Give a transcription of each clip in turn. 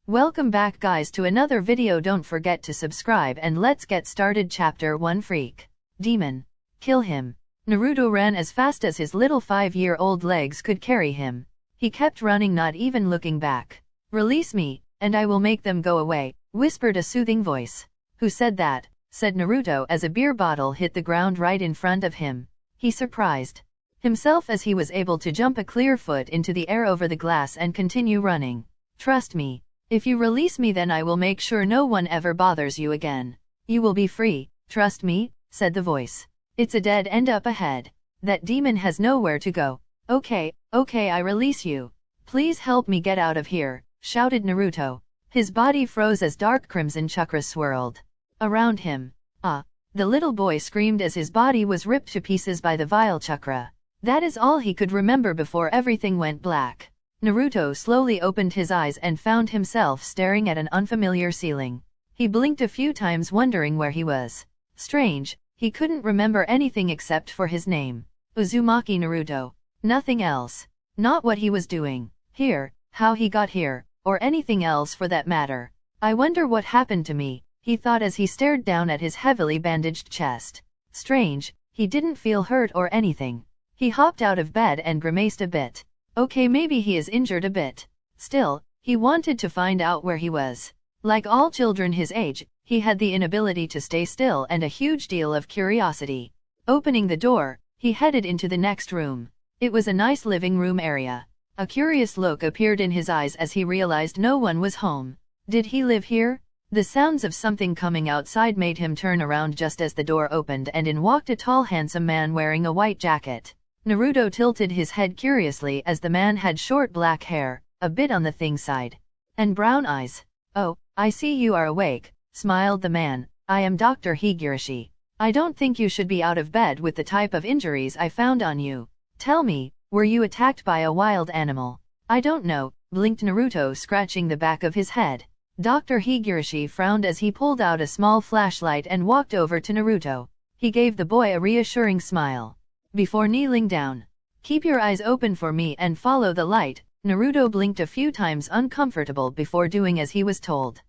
Welcome back guys to another video. Don't forget to subscribe and let's get started. Chapter 1 Freak Demon. Kill him. Naruto ran as fast as his little 5-year-old legs could carry him. He kept running, not even looking back. Release me, and I will make them go away, whispered a soothing voice. Who said that? Said Naruto as a beer bottle hit the ground right in front of him. He surprised himself as he was able to jump a clear foot into the air over the glass and continue running. Trust me. If you release me, then I will make sure no one ever bothers you again. You will be free, trust me, said the voice. It's a dead end up ahead. That demon has nowhere to go. Okay, I release you. Please help me get out of here, shouted Naruto. His body froze as dark crimson chakras swirled around him. Ah! The little boy screamed as his body was ripped to pieces by the vile chakra. That is all he could remember before everything went black. Naruto slowly opened his eyes and found himself staring at an unfamiliar ceiling. He blinked a few times, wondering where he was. Strange, he couldn't remember anything except for his name. Uzumaki Naruto. Nothing else. Not what he was doing here, how he got here, or anything else for that matter. I wonder what happened to me, he thought as he stared down at his heavily bandaged chest. Strange, he didn't feel hurt or anything. He hopped out of bed and grimaced a bit. Okay, maybe he is injured a bit. Still, he wanted to find out where he was. Like all children his age, he had the inability to stay still and a huge deal of curiosity. Opening the door, he headed into the next room. It was a nice living room area. A curious look appeared in his eyes as he realized no one was home. Did he live here? The sounds of something coming outside made him turn around just as the door opened and in walked a tall handsome man wearing a white jacket. Naruto tilted his head curiously as the man had short black hair, a bit on the thin side, and brown eyes. Oh, I see you are awake, smiled the man. I am Dr. Higurashi. I don't think you should be out of bed with the type of injuries I found on you. Tell me, were you attacked by a wild animal? I don't know, blinked Naruto, scratching the back of his head. Dr. Higurashi frowned as he pulled out a small flashlight and walked over to Naruto. He gave the boy a reassuring smile. Before kneeling down, keep your eyes open for me and follow the light. Naruto blinked a few times, uncomfortable before doing as he was told.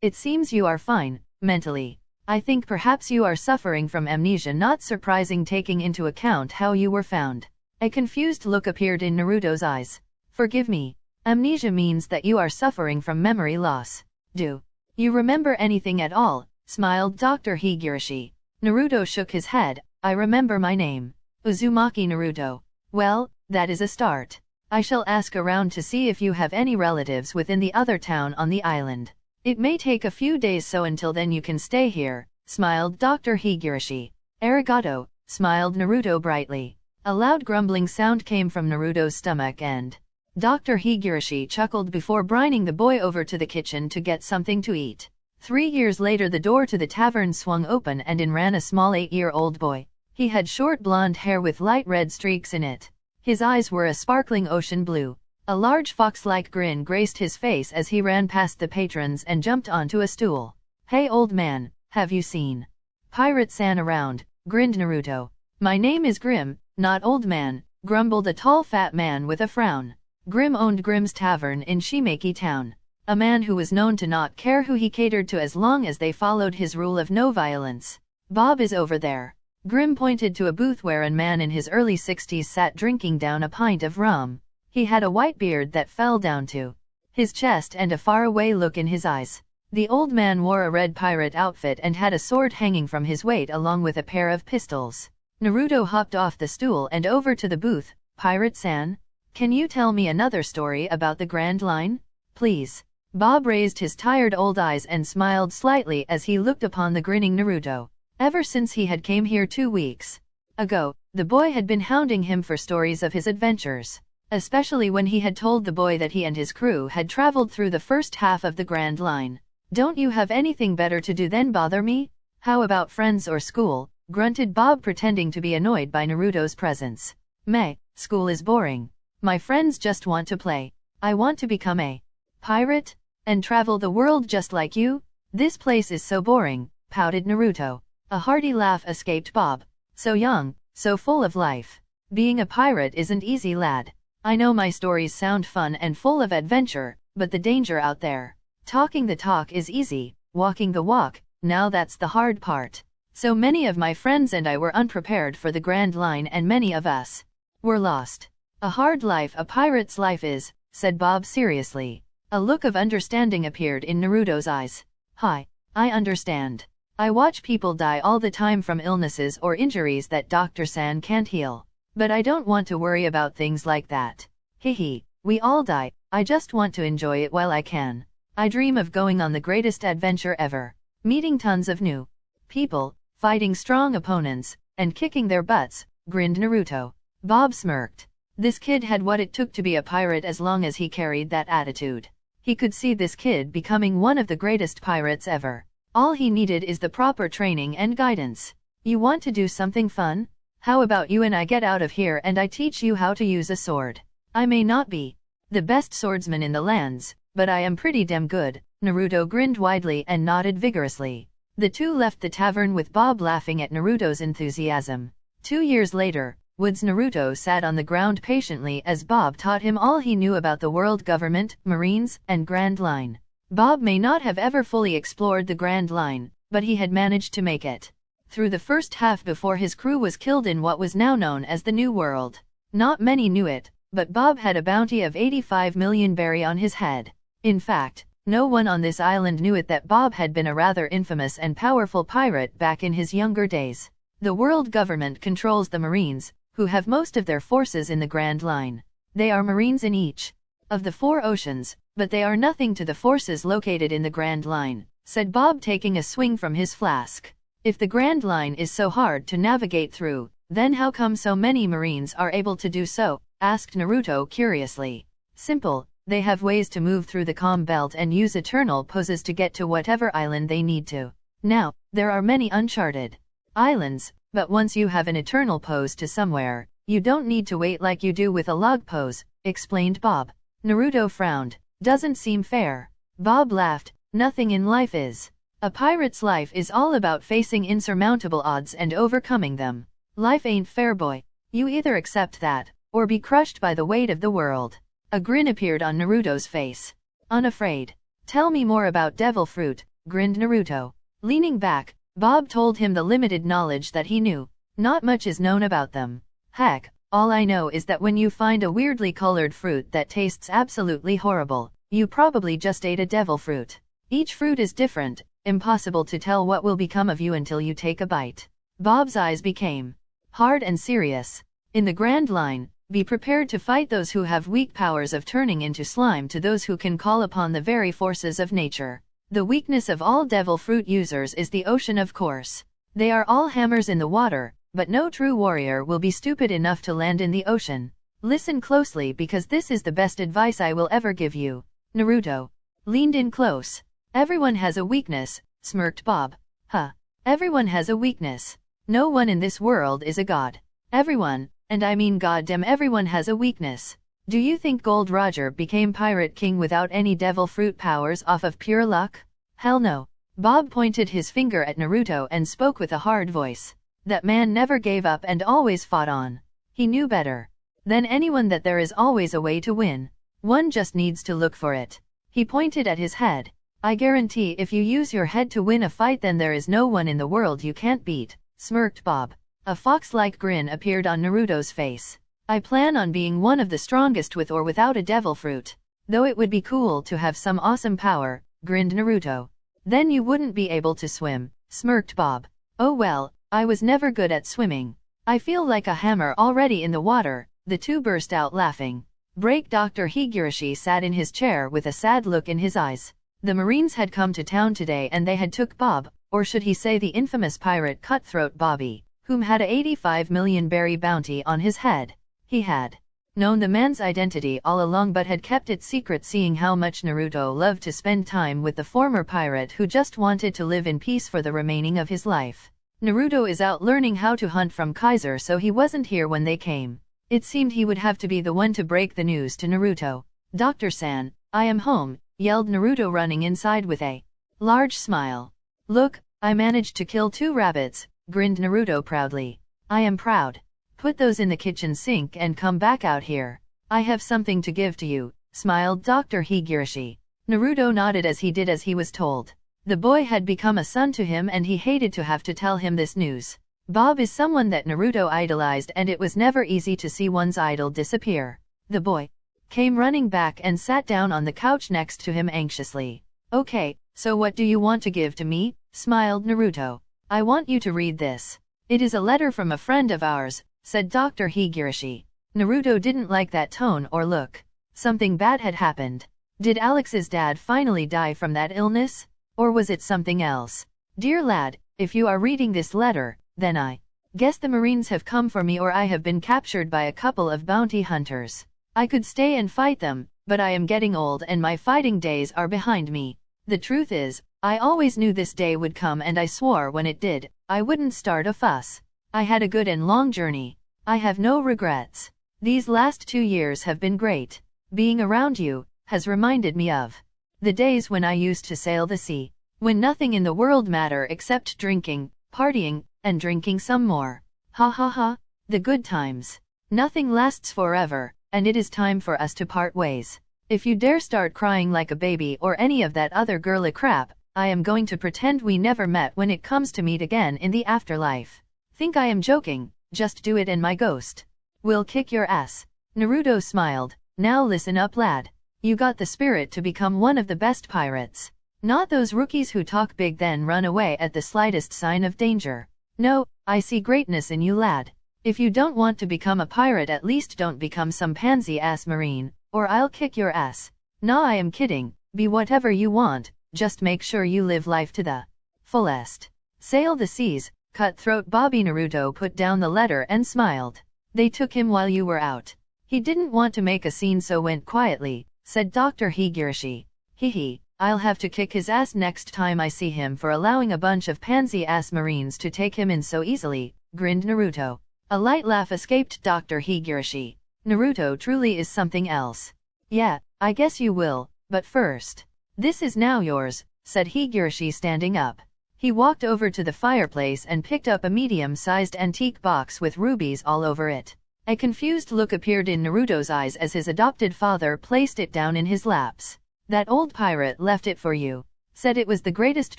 It seems you are fine, mentally. I think perhaps you are suffering from amnesia, not surprising taking into account how you were found. A confused look appeared in Naruto's eyes. Forgive me. Amnesia means that you are suffering from memory loss. Do you remember anything at all? Smiled Dr. Higurashi. Naruto shook his head. I remember my name. Uzumaki Naruto. Well, that is a start. I shall ask around to see if you have any relatives within the other town on the island. It may take a few days, so until then you can stay here, smiled Dr. Higurashi. Arigato, smiled Naruto brightly. A loud grumbling sound came from Naruto's stomach and Dr. Higurashi chuckled before brining the boy over to the kitchen to get something to eat. 3 years later, the door to the tavern swung open and in ran a small 8-year-old boy. He had short blonde hair with light red streaks in it. His eyes were a sparkling ocean blue. A large fox-like grin graced his face as he ran past the patrons and jumped onto a stool. Hey old man, have you seen Pirate-san around? Grinned Naruto. My name is Grim, not old man, grumbled a tall fat man with a frown. Grim owned Grim's Tavern in Shimeki Town. A man who was known to not care who he catered to as long as they followed his rule of no violence. Bob is over there. Grim pointed to a booth where a man in his early 60s sat drinking down a pint of rum. He had a white beard that fell down to his chest and a faraway look in his eyes. The old man wore a red pirate outfit and had a sword hanging from his waist along with a pair of pistols. Naruto hopped off the stool and over to the booth. Pirate-san? Can you tell me another story about the Grand Line? Please. Bob raised his tired old eyes and smiled slightly as he looked upon the grinning Naruto. Ever since he had came here 2 weeks ago, the boy had been hounding him for stories of his adventures, especially when he had told the boy that he and his crew had traveled through the first half of the Grand Line. Don't you have anything better to do than bother me? How about friends or school? Grunted Bob, pretending to be annoyed by Naruto's presence. Meh, school is boring. My friends just want to play. I want to become a pirate and travel the world just like you. This place is so boring, pouted Naruto. A hearty laugh escaped Bob. So young, so full of life. Being a pirate isn't easy, lad. I know my stories sound fun and full of adventure, but the danger out there. Talking the talk is easy, walking the walk, now that's the hard part. So many of my friends and I were unprepared for the Grand Line and many of us were lost. A hard life a pirate's life is, said Bob seriously. A look of understanding appeared in Naruto's eyes. Hi, I understand. I watch people die all the time from illnesses or injuries that Dr. San can't heal. But I don't want to worry about things like that. Hehe, we all die, I just want to enjoy it while I can. I dream of going on the greatest adventure ever, meeting tons of new people, fighting strong opponents, and kicking their butts, grinned Naruto. Bob smirked. This kid had what it took to be a pirate as long as he carried that attitude. He could see this kid becoming one of the greatest pirates ever. All he needed is the proper training and guidance. You want to do something fun? How about you and I get out of here and I teach you how to use a sword? I may not be the best swordsman in the lands, but I am pretty damn good. Naruto grinned widely and nodded vigorously. The two left the tavern with Bob laughing at Naruto's enthusiasm. 2 years later, Woods Naruto sat on the ground patiently as Bob taught him all he knew about the world government, Marines, and Grand Line. Bob may not have ever fully explored the Grand Line, but he had managed to make it through the first half before his crew was killed in what was now known as the New World. Not many knew it, but Bob had a bounty of 85 million berry on his head. In fact, no one on this island knew it that Bob had been a rather infamous and powerful pirate back in his younger days. The world government controls the Marines, who have most of their forces in the Grand Line. They are Marines in each of the 4 oceans, but they are nothing to the forces located in the Grand Line, said Bob taking a swing from his flask. If the Grand Line is so hard to navigate through, then how come so many Marines are able to do so? Asked Naruto curiously. Simple, they have ways to move through the calm belt and use eternal poses to get to whatever island they need to. Now, there are many uncharted islands, but once you have an eternal pose to somewhere, you don't need to wait like you do with a log pose, explained Bob. Naruto frowned. Doesn't seem fair. Bob laughed. Nothing in life is. A pirate's life is all about facing insurmountable odds and overcoming them. Life ain't fair, boy. You either accept that, or be crushed by the weight of the world. A grin appeared on Naruto's face. Unafraid. Tell me more about devil fruit, grinned Naruto. Leaning back, Bob told him the limited knowledge that he knew. Not much is known about them. Heck, all I know is that when you find a weirdly colored fruit that tastes absolutely horrible, you probably just ate a devil fruit. Each fruit is different, impossible to tell what will become of you until you take a bite. Bob's eyes became hard and serious. In the Grand Line, be prepared to fight those who have weak powers of turning into slime to those who can call upon the very forces of nature. The weakness of all devil fruit users is the ocean, of course. They are all hammers in the water, but no true warrior will be stupid enough to land in the ocean. Listen closely because this is the best advice I will ever give you. Naruto leaned in close. Everyone has a weakness, smirked Bob. Huh. Everyone has a weakness. No one in this world is a god. Everyone, and I mean goddamn everyone, has a weakness. Do you think Gold Roger became Pirate King without any devil fruit powers off of pure luck? Hell no. Bob pointed his finger at Naruto and spoke with a hard voice. That man never gave up and always fought on. He knew better than anyone that there is always a way to win. One just needs to look for it. He pointed at his head. I guarantee if you use your head to win a fight then there is no one in the world you can't beat, smirked Bob. A fox-like grin appeared on Naruto's face. I plan on being one of the strongest with or without a devil fruit. Though it would be cool to have some awesome power, grinned Naruto. Then you wouldn't be able to swim, smirked Bob. Oh well, I was never good at swimming. I feel like a hammer already in the water. The two burst out laughing. Break. Dr. Higurashi sat in his chair with a sad look in his eyes. The Marines had come to town today and they had took Bob, or should he say the infamous pirate cutthroat Bobby, whom had a 85 million berry bounty on his head. He had known the man's identity all along but had kept it secret, seeing how much Naruto loved to spend time with the former pirate who just wanted to live in peace for the remaining of his life. Naruto is out learning how to hunt from Kaiser, so he wasn't here when they came. It seemed he would have to be the one to break the news to Naruto. Dr. San, I am home, yelled Naruto running inside with a large smile. Look, I managed to kill 2 rabbits, grinned Naruto proudly. I am proud. Put those in the kitchen sink and come back out here. I have something to give to you, smiled Dr. Higurashi. Naruto nodded as he did as he was told. The boy had become a son to him and he hated to have to tell him this news. Bob is someone that Naruto idolized and it was never easy to see one's idol disappear. The boy came running back and sat down on the couch next to him anxiously. Okay, so what do you want to give to me? Smiled Naruto. I want you to read this. It is a letter from a friend of ours, said Dr. Higurashi. Naruto didn't like that tone or look. Something bad had happened. Did Alex's dad finally die from that illness? Or was it something else? Dear lad, if you are reading this letter, then I guess the Marines have come for me or I have been captured by a couple of bounty hunters. I could stay and fight them, but I am getting old and my fighting days are behind me. The truth is, I always knew this day would come and I swore when it did, I wouldn't start a fuss. I had a good and long journey. I have no regrets. These last 2 years have been great. Being around you has reminded me of the days when I used to sail the sea, when nothing in the world mattered except drinking, partying, and drinking some more. Ha ha ha, the good times. Nothing lasts forever, and it is time for us to part ways. If you dare start crying like a baby or any of that other girly crap, I am going to pretend we never met when it comes to meet again in the afterlife. Think I am joking? Just do it and my ghost will kick your ass. Naruto smiled. Now listen up lad. You got the spirit to become one of the best pirates. Not those rookies who talk big then run away at the slightest sign of danger. No, I see greatness in you lad. If you don't want to become a pirate at least don't become some pansy-ass marine, or I'll kick your ass. Nah, I am kidding. Be whatever you want, just make sure you live life to the fullest. Sail the seas, cutthroat Bobby. Naruto put down the letter and smiled. They took him while you were out. He didn't want to make a scene so went quietly, said Dr. Higurashi. Hehe, I'll have to kick his ass next time I see him for allowing a bunch of pansy-ass marines to take him in so easily, grinned Naruto. A light laugh escaped Dr. Higurashi. Naruto truly is something else. Yeah, I guess you will, but first. This is now yours, said Higurashi standing up. He walked over to the fireplace and picked up a medium-sized antique box with rubies all over it. A confused look appeared in Naruto's eyes as his adopted father placed it down in his laps. That old pirate left it for you. Said it was the greatest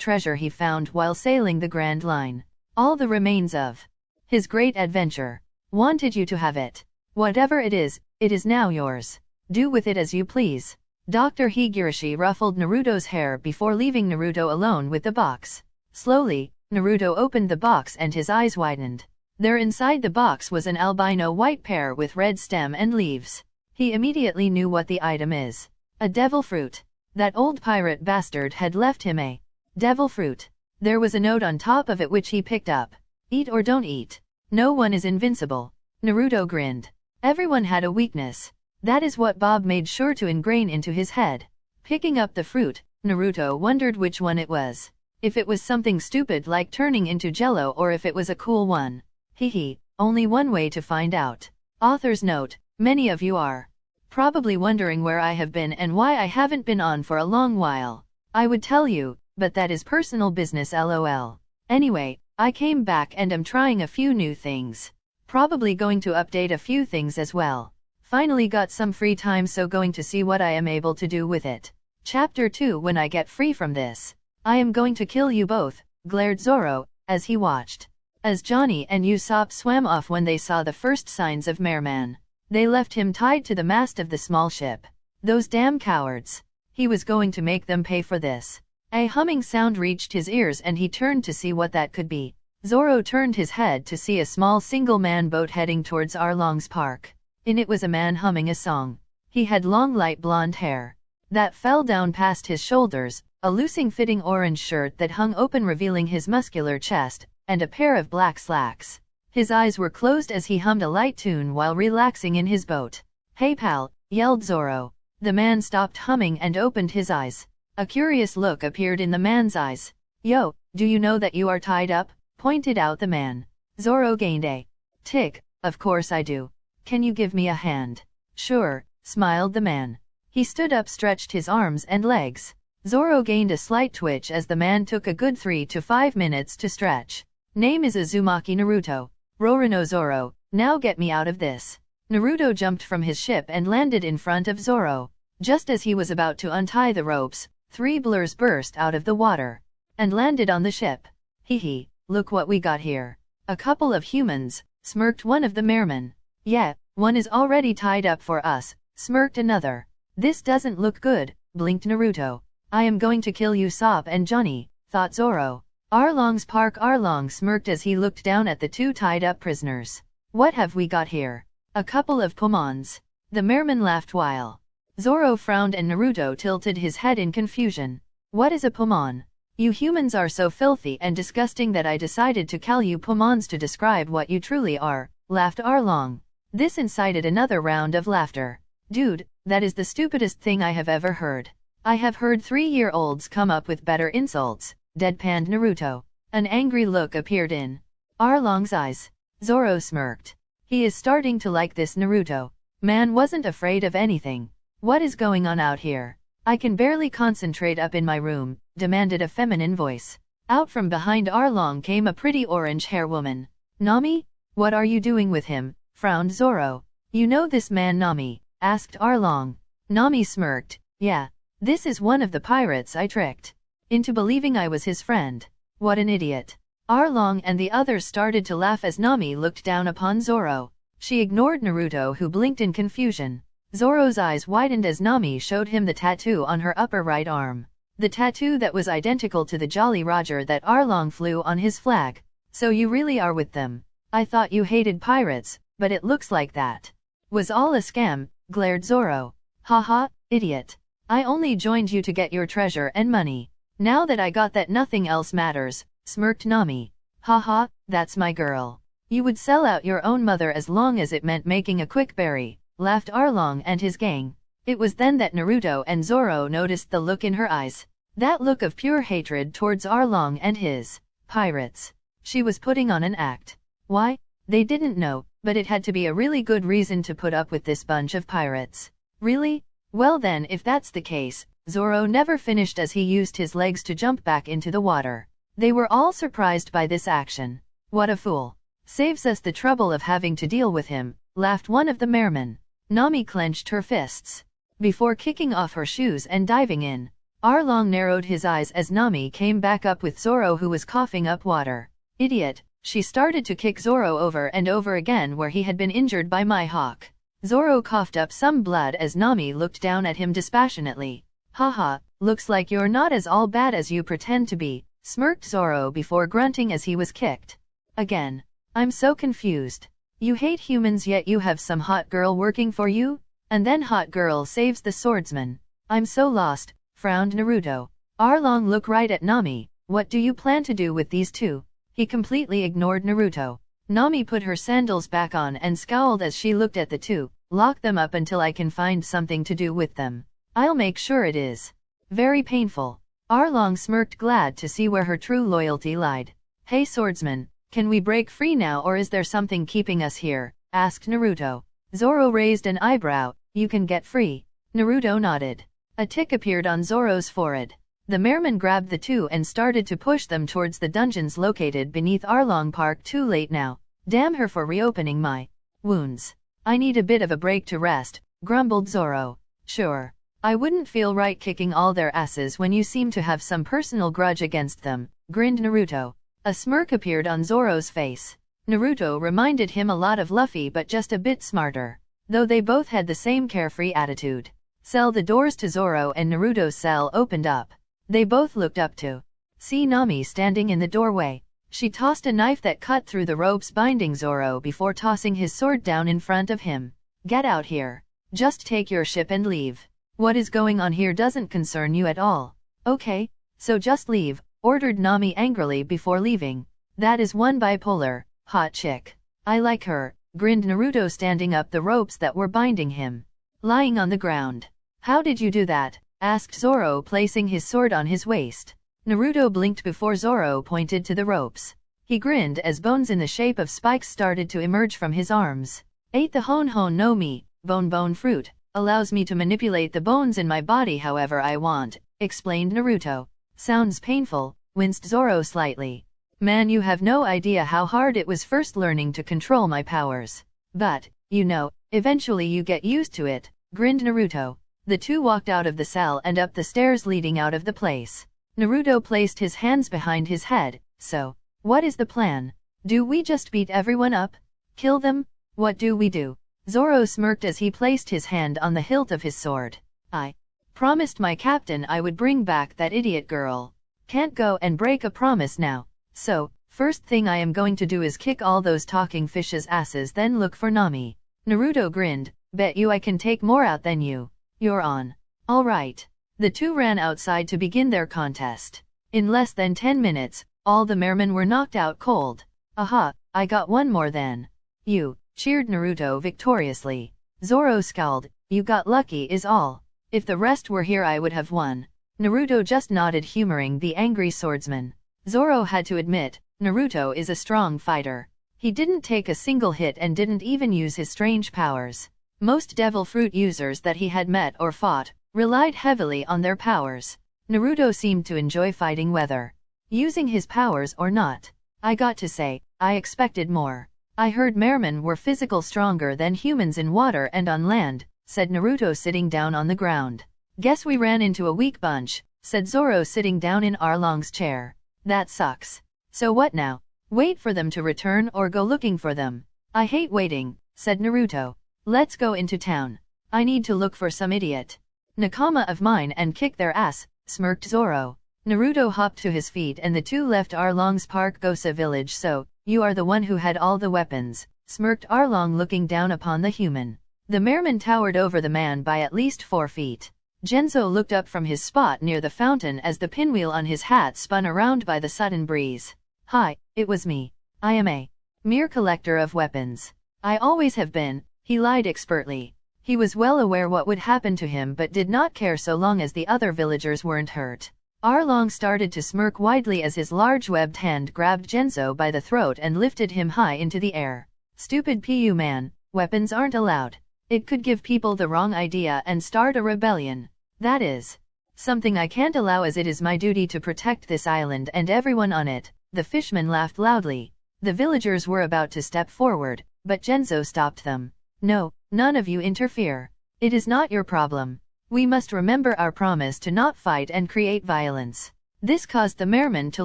treasure he found while sailing the Grand Line. All the remains of his great adventure. Wanted you to have it. Whatever it is now yours. Do with it as you please. Dr. Higurashi ruffled Naruto's hair before leaving Naruto alone with the box. Slowly, Naruto opened the box and his eyes widened. There inside the box was an albino white pear with red stem and leaves. He immediately knew what the item is. A devil fruit. That old pirate bastard had left him a devil fruit. There was a note on top of it which he picked up. Eat or don't eat. No one is invincible. Naruto grinned. Everyone had a weakness. That is what Bob made sure to ingrain into his head. Picking up the fruit, Naruto wondered which one it was. If it was something stupid like turning into jello or if it was a cool one. Hehe, only one way to find out. Author's note, many of you are probably wondering where I have been and why I haven't been on for a long while. I would tell you, but that is personal business lol. Anyway, I came back and am trying a few new things. Probably going to update a few things as well. Finally got some free time so going to see what I am able to do with it. Chapter 2 When I get free from this. I am going to kill you both, glared Zoro, as he watched. As Johnny and Usopp swam off when they saw the first signs of Merman. They left him tied to the mast of the small ship. Those damn cowards. He was going to make them pay for this. A humming sound reached his ears and he turned to see what that could be. Zoro turned his head to see a small single-man boat heading towards Arlong's Park. In it was a man humming a song. He had long light blonde hair that fell down past his shoulders, a loosely-fitting orange shirt that hung open revealing his muscular chest, and a pair of black slacks. His eyes were closed as he hummed a light tune while relaxing in his boat. Hey pal, yelled Zoro. The man stopped humming and opened his eyes. A curious look appeared in the man's eyes. Yo, do you know that you are tied up? Pointed out the man. Zoro gained a tick. Of course I do. Can you give me a hand? Sure, smiled the man. He stood up, stretched his arms and legs. Zoro gained a slight twitch as the man took a good 3 to 5 minutes to stretch. Name is Uzumaki Naruto. Roronoa Zoro, now get me out of this. Naruto jumped from his ship and landed in front of Zoro. Just as he was about to untie the ropes, 3 blurs burst out of the water and landed on the ship. Hee, look what we got here. A couple of humans, smirked one of the mermen. Yeah, one is already tied up for us, smirked another. This doesn't look good, blinked Naruto. I am going to kill Usopp and Johnny, thought Zoro. Arlong's Park. Arlong smirked as he looked down at the 2 tied-up prisoners. What have we got here? A couple of Pomons. The merman laughed while Zoro frowned and Naruto tilted his head in confusion. What is a Pomon? You humans are so filthy and disgusting that I decided to call you Pomons to describe what you truly are, laughed Arlong. This incited another round of laughter. Dude, that is the stupidest thing I have ever heard. I have heard 3-year-olds come up with better insults, deadpanned Naruto. An angry look appeared in Arlong's eyes. Zoro smirked. He is starting to like this Naruto. Man wasn't afraid of anything. What is going on out here? I can barely concentrate up in my room, demanded a feminine voice. Out from behind Arlong came a pretty orange-hair woman. Nami? What are you doing with him? Frowned Zoro. You know this man Nami? Asked Arlong. Nami smirked. Yeah. This is one of the pirates I tricked into believing I was his friend. What an idiot. Arlong and the others started to laugh as Nami looked down upon Zoro. She ignored Naruto, who blinked in confusion. Zoro's eyes widened as Nami showed him the tattoo on her upper right arm. The tattoo that was identical to the Jolly Roger that Arlong flew on his flag. So you really are with them. I thought you hated pirates, but it looks like that was all a scam, glared Zoro. Haha, idiot. I only joined you to get your treasure and money. Now that I got that, nothing else matters, smirked Nami. Haha, that's my girl. You would sell out your own mother as long as it meant making a quick berry, laughed Arlong and his gang. It was then that Naruto and Zoro noticed the look in her eyes. That look of pure hatred towards Arlong and his pirates. She was putting on an act. Why? They didn't know, but it had to be a really good reason to put up with this bunch of pirates. Really? Well then, if that's the case, Zoro never finished as he used his legs to jump back into the water. They were all surprised by this action. What a fool. Saves us the trouble of having to deal with him, laughed one of the mermen. Nami clenched her fists before kicking off her shoes and diving in. Arlong narrowed his eyes as Nami came back up with Zoro, who was coughing up water. Idiot. She started to kick Zoro over and over again where he had been injured by Mihawk. Zoro coughed up some blood as Nami looked down at him dispassionately. Haha, looks like you're not as all bad as you pretend to be, smirked Zoro before grunting as he was kicked. Again. I'm so confused. You hate humans yet you have some hot girl working for you? And then hot girl saves the swordsman. I'm so lost, frowned Naruto. Arlong looked right at Nami. What do you plan to do with these two? He completely ignored Naruto. Nami put her sandals back on and scowled as she looked at the two. Lock them up until I can find something to do with them. I'll make sure it is very painful. Arlong smirked, glad to see where her true loyalty lied. Hey swordsman, can we break free now or is there something keeping us here? Asked Naruto. Zoro raised an eyebrow. You can get free. Naruto nodded. A tick appeared on Zoro's forehead. The merman grabbed the two and started to push them towards the dungeons located beneath Arlong Park. Too late now. Damn her for reopening my wounds. I need a bit of a break to rest, grumbled Zoro. Sure. I wouldn't feel right kicking all their asses when you seem to have some personal grudge against them, grinned Naruto. A smirk appeared on Zoro's face. Naruto reminded him a lot of Luffy, but just a bit smarter. Though they both had the same carefree attitude. The doors to Zoro and Naruto's cell opened up. They both looked up to see Nami standing in the doorway. She tossed a knife that cut through the ropes binding Zoro before tossing his sword down in front of him. Get out here. Just take your ship and leave. What is going on here doesn't concern you at all. Okay, so just leave, ordered Nami angrily before leaving. That is one bipolar, hot chick. I like her, grinned Naruto, standing up the ropes that were binding him. Lying on the ground. How did you do that? Asked Zoro, placing his sword on his waist. Naruto blinked before Zoro pointed to the ropes. He grinned as bones in the shape of spikes started to emerge from his arms. Ate the Hon no Mi, bone fruit, allows me to manipulate the bones in my body however I want, explained Naruto. Sounds painful, winced Zoro slightly. Man, you have no idea how hard it was first learning to control my powers. But, you know, eventually you get used to it, grinned Naruto. The two walked out of the cell and up the stairs leading out of the place. Naruto placed his hands behind his head. So, what is the plan? Do we just beat everyone up? Kill them? What do we do? Zoro smirked as he placed his hand on the hilt of his sword. I promised my captain I would bring back that idiot girl. Can't go and break a promise now. So, first thing I am going to do is kick all those talking fishes' asses, then look for Nami. Naruto grinned. Bet you I can take more out than you. You're on. All right. The two ran outside to begin their contest. In less than 10 minutes, all the mermen were knocked out cold. Aha, I got one more then. You, cheered Naruto victoriously. Zoro scowled. You got lucky is all. If the rest were here I would have won. Naruto just nodded, humoring the angry swordsman. Zoro had to admit, Naruto is a strong fighter. He didn't take a single hit and didn't even use his strange powers. Most devil fruit users that he had met or fought relied heavily on their powers. Naruto seemed to enjoy fighting whether using his powers or not. I got to say, I expected more. I heard mermen were physical stronger than humans in water and on land, said Naruto sitting down on the ground. Guess we ran into a weak bunch, said Zoro sitting down in Arlong's chair. That sucks. So what now? Wait for them to return or go looking for them? I hate waiting, said Naruto. Let's go into town. I need to look for some idiot nakama of mine and kick their ass, smirked Zoro. Naruto hopped to his feet and the two left Arlong's Park Gosa village. So, you are the one who had all the weapons, smirked Arlong looking down upon the human. The merman towered over the man by at least 4 feet. Genzo looked up from his spot near the fountain as the pinwheel on his hat spun around by the sudden breeze. Hi, it was me. I am a mere collector of weapons. I always have been, he lied expertly. He was well aware what would happen to him but did not care so long as the other villagers weren't hurt. Arlong started to smirk widely as his large webbed hand grabbed Genzo by the throat and lifted him high into the air. Stupid Pu man, weapons aren't allowed. It could give people the wrong idea and start a rebellion. That is something I can't allow, as it is my duty to protect this island and everyone on it. The fisherman laughed loudly. The villagers were about to step forward, but Genzo stopped them. No, none of you interfere. It is not your problem. We must remember our promise to not fight and create violence. This caused the merman to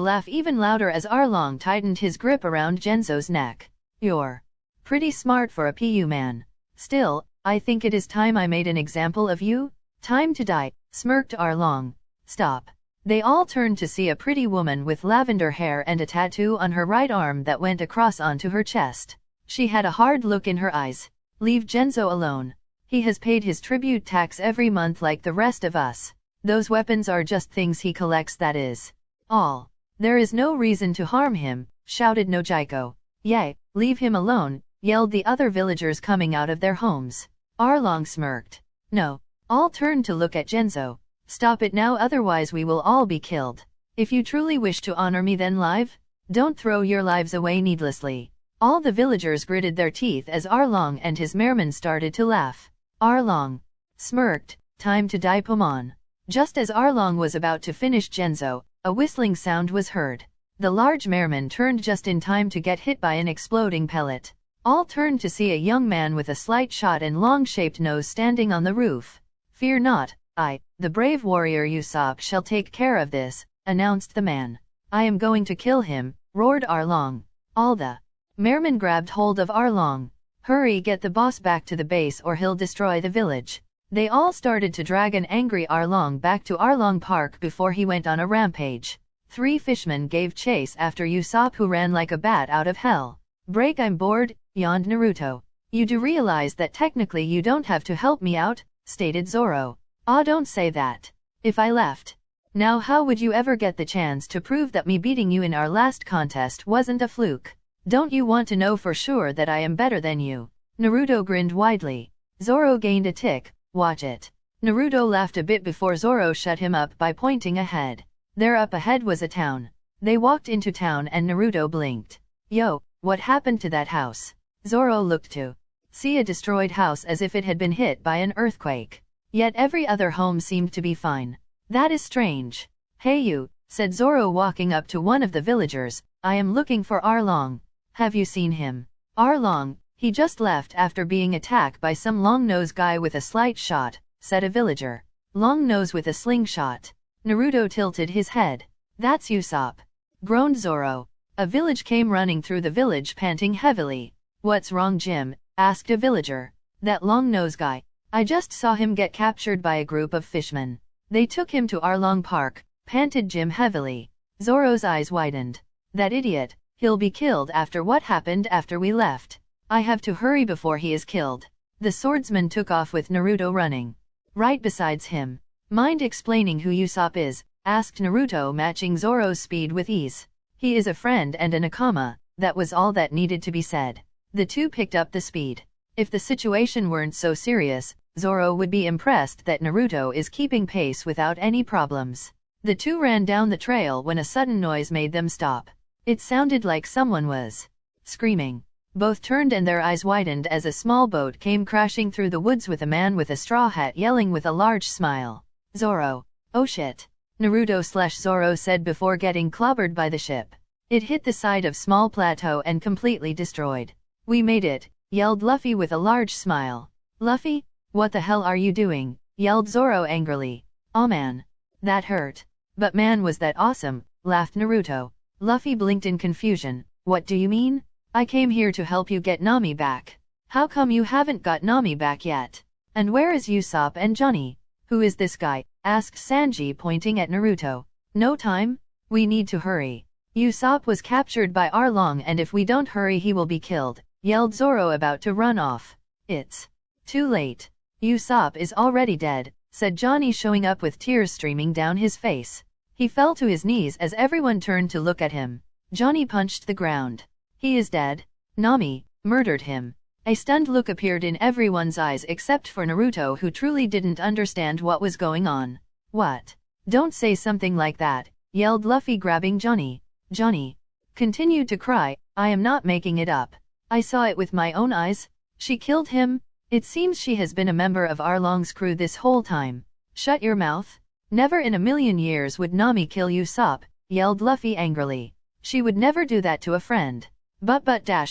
laugh even louder as Arlong tightened his grip around Genzo's neck. You're pretty smart for a Pu man. Still, I think it is time I made an example of you. Time to die, smirked Arlong. Stop. They all turned to see a pretty woman with lavender hair and a tattoo on her right arm that went across onto her chest. She had a hard look in her eyes. Leave Genzo alone. He has paid his tribute tax every month like the rest of us. Those weapons are just things he collects, that is all. There is no reason to harm him, shouted Nojiko. Yay, leave him alone, yelled the other villagers coming out of their homes. Arlong smirked. No. All turned to look at Genzo. Stop it now, otherwise we will all be killed. If you truly wish to honor me, then don't throw your lives away needlessly. All the villagers gritted their teeth as Arlong and his mermen started to laugh. Arlong smirked. Time to die, Pomon. Just as Arlong was about to finish Genzo, a whistling sound was heard. The large merman turned just in time to get hit by an exploding pellet. All turned to see a young man with a slight shot and long-shaped nose standing on the roof. Fear not, I, the brave warrior Usopp, shall take care of this, announced the man. I am going to kill him, roared Arlong. All the mermen grabbed hold of Arlong. Hurry, get the boss back to the base or he'll destroy the village. They all started to drag an angry Arlong back to Arlong Park before he went on a rampage. 3 fishmen gave chase after Usopp, who ran like a bat out of hell. Break, I'm bored, yawned Naruto. You do realize that technically you don't have to help me out, stated Zoro. Don't say that. If I left now, how would you ever get the chance to prove that me beating you in our last contest wasn't a fluke? Don't you want to know for sure that I am better than you? Naruto grinned widely. Zoro gained a tick. Watch it. Naruto laughed a bit before Zoro shut him up by pointing ahead. There up ahead was a town. They walked into town and Naruto blinked. Yo, what happened to that house? Zoro looked to see a destroyed house as if it had been hit by an earthquake. Yet every other home seemed to be fine. That is strange. Hey you, said Zoro walking up to one of the villagers, I am looking for Arlong. Have you seen him? Arlong, he just left after being attacked by some long-nosed guy with a slight shot, said a villager. Long nose with a slingshot. Naruto tilted his head. That's Usopp, groaned Zoro. A village came running through the village panting heavily. What's wrong, Jim? Asked a villager. That long-nosed guy. I just saw him get captured by a group of fishmen. They took him to Arlong Park, panted Jim heavily. Zoro's eyes widened. That idiot, he'll be killed after what happened after we left. I have to hurry before he is killed. The swordsman took off with Naruto running right besides him. Mind explaining who Usopp is? Asked Naruto, matching Zoro's speed with ease. He is a friend and a nakama, that was all that needed to be said. The two picked up the speed. If the situation weren't so serious, Zoro would be impressed that Naruto is keeping pace without any problems. The two ran down the trail when a sudden noise made them stop. It sounded like someone was screaming. Both turned and their eyes widened as a small boat came crashing through the woods with a man with a straw hat yelling with a large smile. Zoro. Oh shit. Naruto/Zoro said before getting clobbered by the ship. It hit the side of small plateau and completely destroyed. We made it, yelled Luffy with a large smile. Luffy? What the hell are you doing? Yelled Zoro angrily. Aw man. That hurt. But man was that awesome, laughed Naruto. Luffy blinked in confusion. What do you mean? I came here to help you get Nami back. How come you haven't got Nami back yet? And where is Usopp and Johnny? Who is this guy? Asked Sanji, pointing at Naruto. No time? We need to hurry. Usopp was captured by Arlong and if we don't hurry he will be killed, yelled Zoro, about to run off. It's too late. Usopp is already dead, said Johnny, showing up with tears streaming down his face. He fell to his knees as everyone turned to look at him. Johnny punched the ground. He is dead. Nami murdered him. A stunned look appeared in everyone's eyes except for Naruto, who truly didn't understand what was going on. What? Don't say something like that, yelled Luffy, grabbing Johnny. Johnny continued to cry. I am not making it up. I saw it with my own eyes. She killed him. It seems she has been a member of Arlong's crew this whole time. Shut your mouth. Never in a million years would Nami kill Usopp, yelled Luffy angrily. She would never do that to a friend. But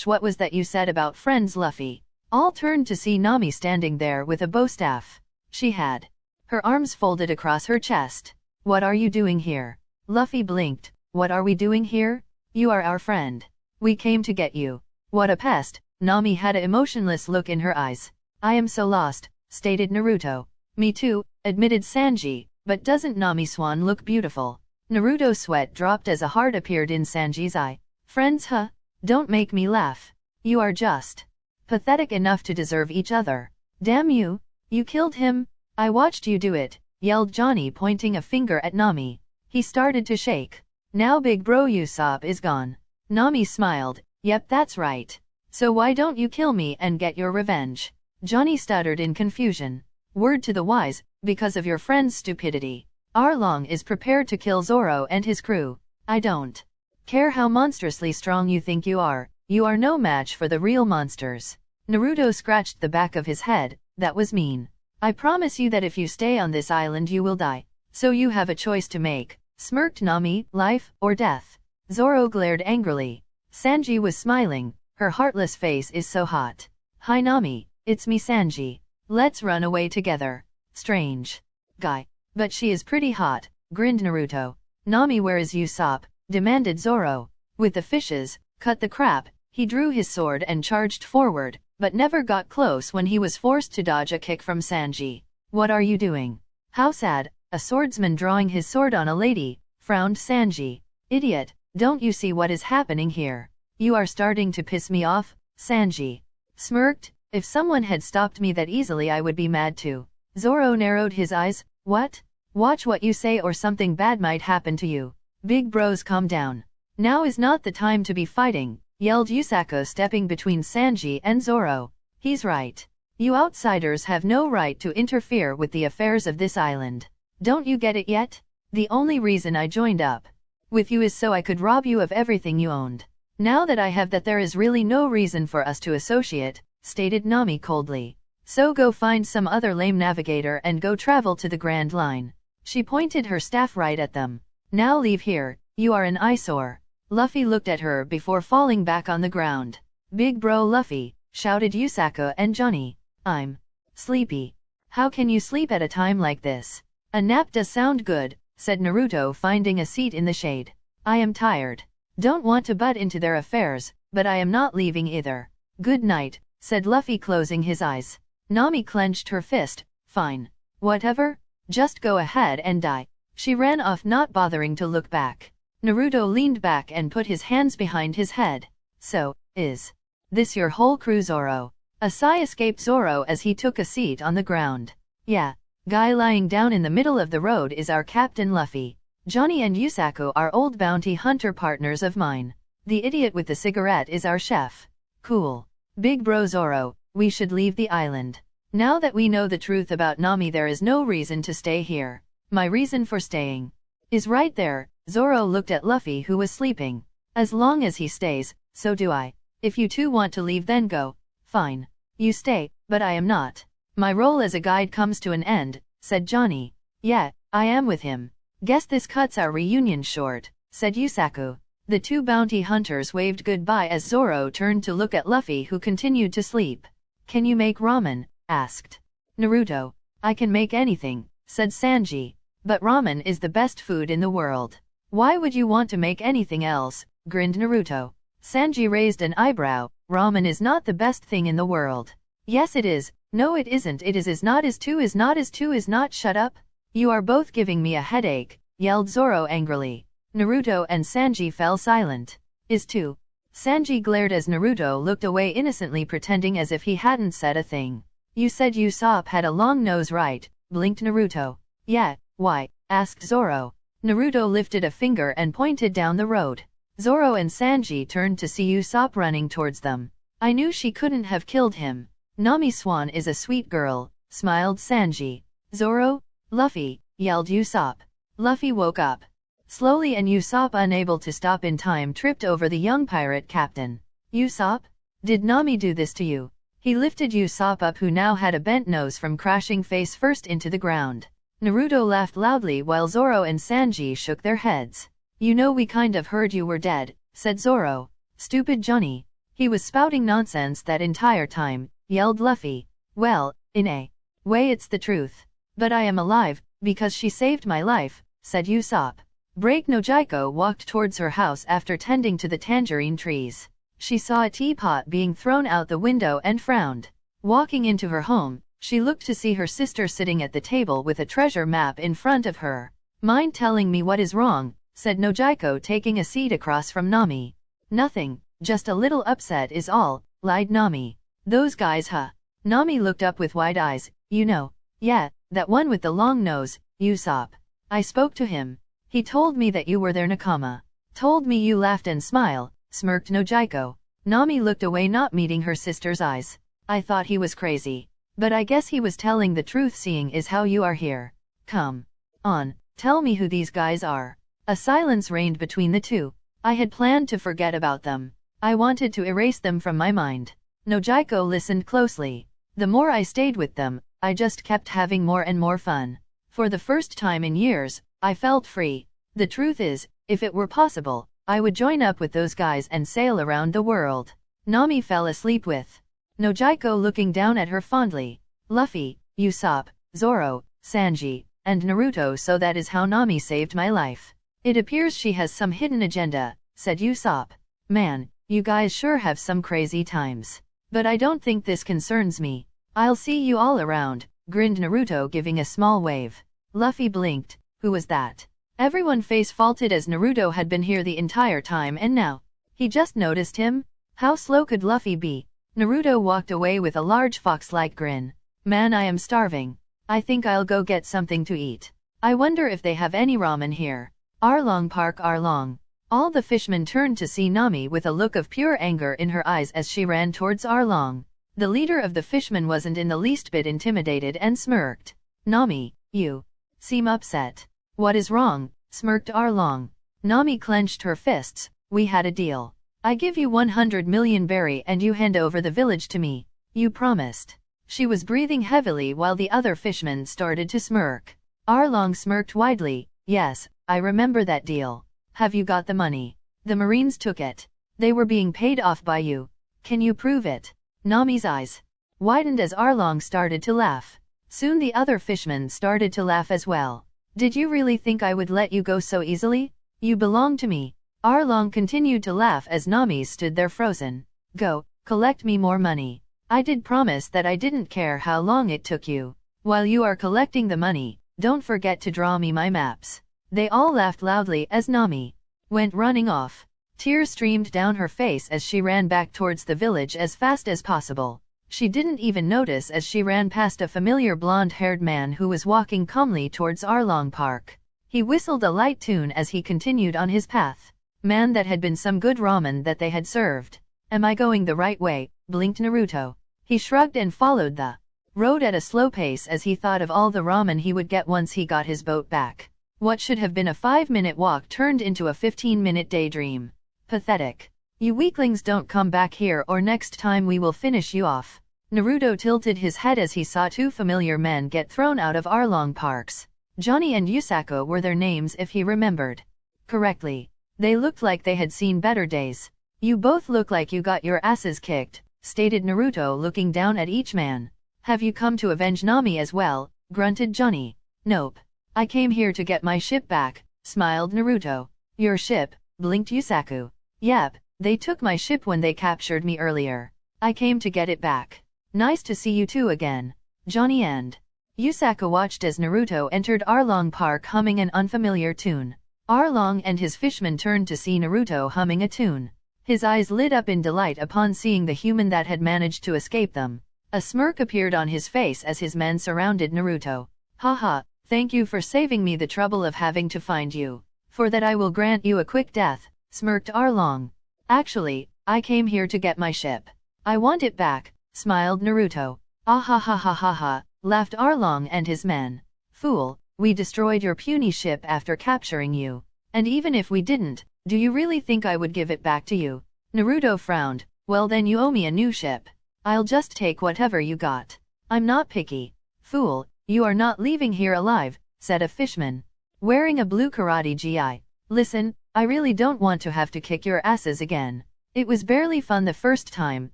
what was that you said about friends, Luffy? All turned to see Nami standing there with a bow staff. She had her arms folded across her chest. What are you doing here? Luffy blinked. What are we doing here? You are our friend. We came to get you. What a pest. Nami had an emotionless look in her eyes. I am so lost, stated Naruto. Me too, admitted Sanji, but doesn't Nami Swan look beautiful? Naruto's sweat dropped as a heart appeared in Sanji's eye. Friends, huh? Don't make me laugh. You are just pathetic enough to deserve each other. Damn you. You killed him. I watched you do it, yelled Johnny, pointing a finger at Nami. He started to shake. Now big bro Usopp is gone. Nami smiled. Yep, that's right. So why don't you kill me and get your revenge? Johnny stuttered in confusion. Word to the wise, because of your friend's stupidity. Arlong is prepared to kill Zoro and his crew. I don't care how monstrously strong you think you are no match for the real monsters. Naruto scratched the back of his head. That was mean. I promise you that if you stay on this island you will die. So you have a choice to make, smirked Nami, life or death. Zoro glared angrily. Sanji was smiling. Her heartless face is so hot. Hi Nami, it's me Sanji. Let's run away together. Strange guy. But she is pretty hot, grinned Naruto. Nami, where is Usopp? Demanded Zoro. With the fishes, cut the crap. He drew his sword and charged forward, but never got close when he was forced to dodge a kick from Sanji. What are you doing? How sad. A swordsman drawing his sword on a lady, frowned Sanji. Idiot, don't you see what is happening here? You are starting to piss me off, Sanji smirked. If someone had stopped me that easily I would be mad too. Zoro narrowed his eyes. What? Watch what you say or something bad might happen to you. Big bros, calm down. Now is not the time to be fighting, yelled Usopp, stepping between Sanji and Zoro. He's right. You outsiders have no right to interfere with the affairs of this island. Don't you get it yet? The only reason I joined up with you is so I could rob you of everything you owned. Now that I have that, there is really no reason for us to associate, stated Nami coldly. So go find some other lame navigator and go travel to the Grand Line. She pointed her staff right at them. Now leave here, you are an eyesore. Luffy looked at her before falling back on the ground. Big bro Luffy, shouted Usopp and Johnny. I'm sleepy. How can you sleep at a time like this? A nap does sound good, said Naruto, finding a seat in the shade. I am tired. Don't want to butt into their affairs, but I am not leaving either. Good night, said Luffy, closing his eyes. Nami clenched her fist. Fine. Whatever. Just go ahead and die. She ran off, not bothering to look back. Naruto leaned back and put his hands behind his head. So, is this your whole crew, Zoro? A sigh escaped Zoro as he took a seat on the ground. Yeah. Guy lying down in the middle of the road is our Captain Luffy. Johnny and Yusaku are old bounty hunter partners of mine. The idiot with the cigarette is our chef. Cool. Big bro Zoro, we should leave the island. Now that we know the truth about Nami, there is no reason to stay here. My reason for staying is right there. Zoro looked at Luffy, who was sleeping. As long as he stays, so do I. If you two want to leave, then go. Fine. You stay, but I am not. My role as a guide comes to an end, said Johnny. Yeah, I am with him. Guess this cuts our reunion short, said Yusaku. The two bounty hunters waved goodbye as Zoro turned to look at Luffy, who continued to sleep. Can you make ramen? Asked Naruto. I can make anything, said Sanji. But ramen is the best food in the world. Why would you want to make anything else? Grinned Naruto. Sanji raised an eyebrow. Ramen is not the best thing in the world. Yes it is. No it isn't. It is not, is two is not, is two is not. Shut up. You are both giving me a headache, yelled Zoro angrily. Naruto and Sanji fell silent. Is two. Sanji glared as Naruto looked away innocently, pretending as if he hadn't said a thing. You said Usopp had a long nose, right? Blinked Naruto. Yeah, why? Asked Zoro. Naruto lifted a finger and pointed down the road. Zoro and Sanji turned to see Usopp running towards them. I knew she couldn't have killed him. Nami Swan is a sweet girl, smiled Sanji. Zoro? Luffy, yelled Usopp. Luffy woke up slowly, and Usopp, unable to stop in time, tripped over the young pirate captain. Usopp? Did Nami do this to you? He lifted Usopp up, who now had a bent nose from crashing face first into the ground. Naruto laughed loudly while Zoro and Sanji shook their heads. You know, we kind of heard you were dead, said Zoro. Stupid Johnny. He was spouting nonsense that entire time, yelled Luffy. Well, in a way it's the truth. But I am alive, because she saved my life, said Usopp. Break no Jaiko walked towards her house after tending to the tangerine trees. She saw a teapot being thrown out the window and frowned. Walking into her home, she looked to see her sister sitting at the table with a treasure map in front of her. Mind telling me what is wrong? Said Nojiko, taking a seat across from Nami. Nothing, just a little upset is all, lied Nami. Those guys, huh? Nami looked up with wide eyes. You know. Yeah, that one with the long nose, Usopp. I spoke to him. He told me that you were there. Nakama told me you laughed and smiled, smirked Nojiko. Nami looked away, not meeting her sister's eyes. I thought he was crazy. But I guess he was telling the truth, seeing as how you are here. Come on, tell me who these guys are. A silence reigned between the two. I had planned to forget about them. I wanted to erase them from my mind. Nojiko listened closely. The more I stayed with them, I just kept having more and more fun. For the first time in years, I felt free. The truth is, if it were possible, I would join up with those guys and sail around the world. Nami fell asleep with Nojiko looking down at her fondly. Luffy, Usopp, Zoro, Sanji, and Naruto. So that is how Nami saved my life. It appears she has some hidden agenda, said Usopp. Man, you guys sure have some crazy times. But I don't think this concerns me. I'll see you all around, grinned Naruto, giving a small wave. Luffy blinked. Who was that? Everyone face faulted, as Naruto had been here the entire time and now he just noticed him? How slow could Luffy be? Naruto walked away with a large fox-like grin. Man, I am starving. I think I'll go get something to eat. I wonder if they have any ramen here. Arlong Park, Arlong. All the fishmen turned to see Nami with a look of pure anger in her eyes as she ran towards Arlong. The leader of the fishmen wasn't in the least bit intimidated and smirked. Nami, you seem upset. What is wrong? Smirked Arlong. Nami clenched her fists. We had a deal. I give you 100 million berry and you hand over the village to me. You promised. She was breathing heavily while the other fishmen started to smirk. Arlong smirked widely. Yes, I remember that deal. Have you got the money? The Marines took it. They were being paid off by you. Can you prove it? Nami's eyes widened as Arlong started to laugh. Soon the other fishmen started to laugh as well. Did you really think I would let you go so easily? You belong to me. Arlong continued to laugh as Nami stood there frozen. Go, collect me more money. I did promise that I didn't care how long it took you. While you are collecting the money, don't forget to draw me my maps. They all laughed loudly as Nami went running off. Tears streamed down her face as she ran back towards the village as fast as possible. She didn't even notice as she ran past a familiar blonde-haired man who was walking calmly towards Arlong Park. He whistled a light tune as he continued on his path. Man, that had been some good ramen that they had served. Am I going the right way? Blinked Naruto. He shrugged and followed the road at a slow pace as he thought of all the ramen he would get once he got his boat back. What should have been a 5-minute walk turned into a 15-minute daydream. Pathetic. You weaklings don't come back here or next time we will finish you off. Naruto tilted his head as he saw two familiar men get thrown out of Arlong Parks. Johnny and Yusako were their names if he remembered correctly. They looked like they had seen better days. You both look like you got your asses kicked, stated Naruto looking down at each man. Have you come to avenge Nami as well? Grunted Johnny. Nope. I came here to get my ship back, smiled Naruto. Your ship? Blinked Yusaku. Yep, they took my ship when they captured me earlier. I came to get it back. Nice to see you two again. Johnny and Yusaku watched as Naruto entered Arlong Park humming an unfamiliar tune. Arlong and his fishmen turned to see Naruto humming a tune. His eyes lit up in delight upon seeing the human that had managed to escape them. A smirk appeared on his face as his men surrounded Naruto. Haha, thank you for saving me the trouble of having to find you. For that I will grant you a quick death, smirked Arlong. Actually, I came here to get my ship. I want it back, smiled Naruto. Ah ha ha ha ha ha, laughed Arlong and his men. Fool, we destroyed your puny ship after capturing you. And even if we didn't, do you really think I would give it back to you? Naruto frowned. Well then you owe me a new ship. I'll just take whatever you got. I'm not picky. Fool, you are not leaving here alive, said a fishman wearing a blue karate gi. Listen, I really don't want to have to kick your asses again. It was barely fun the first time,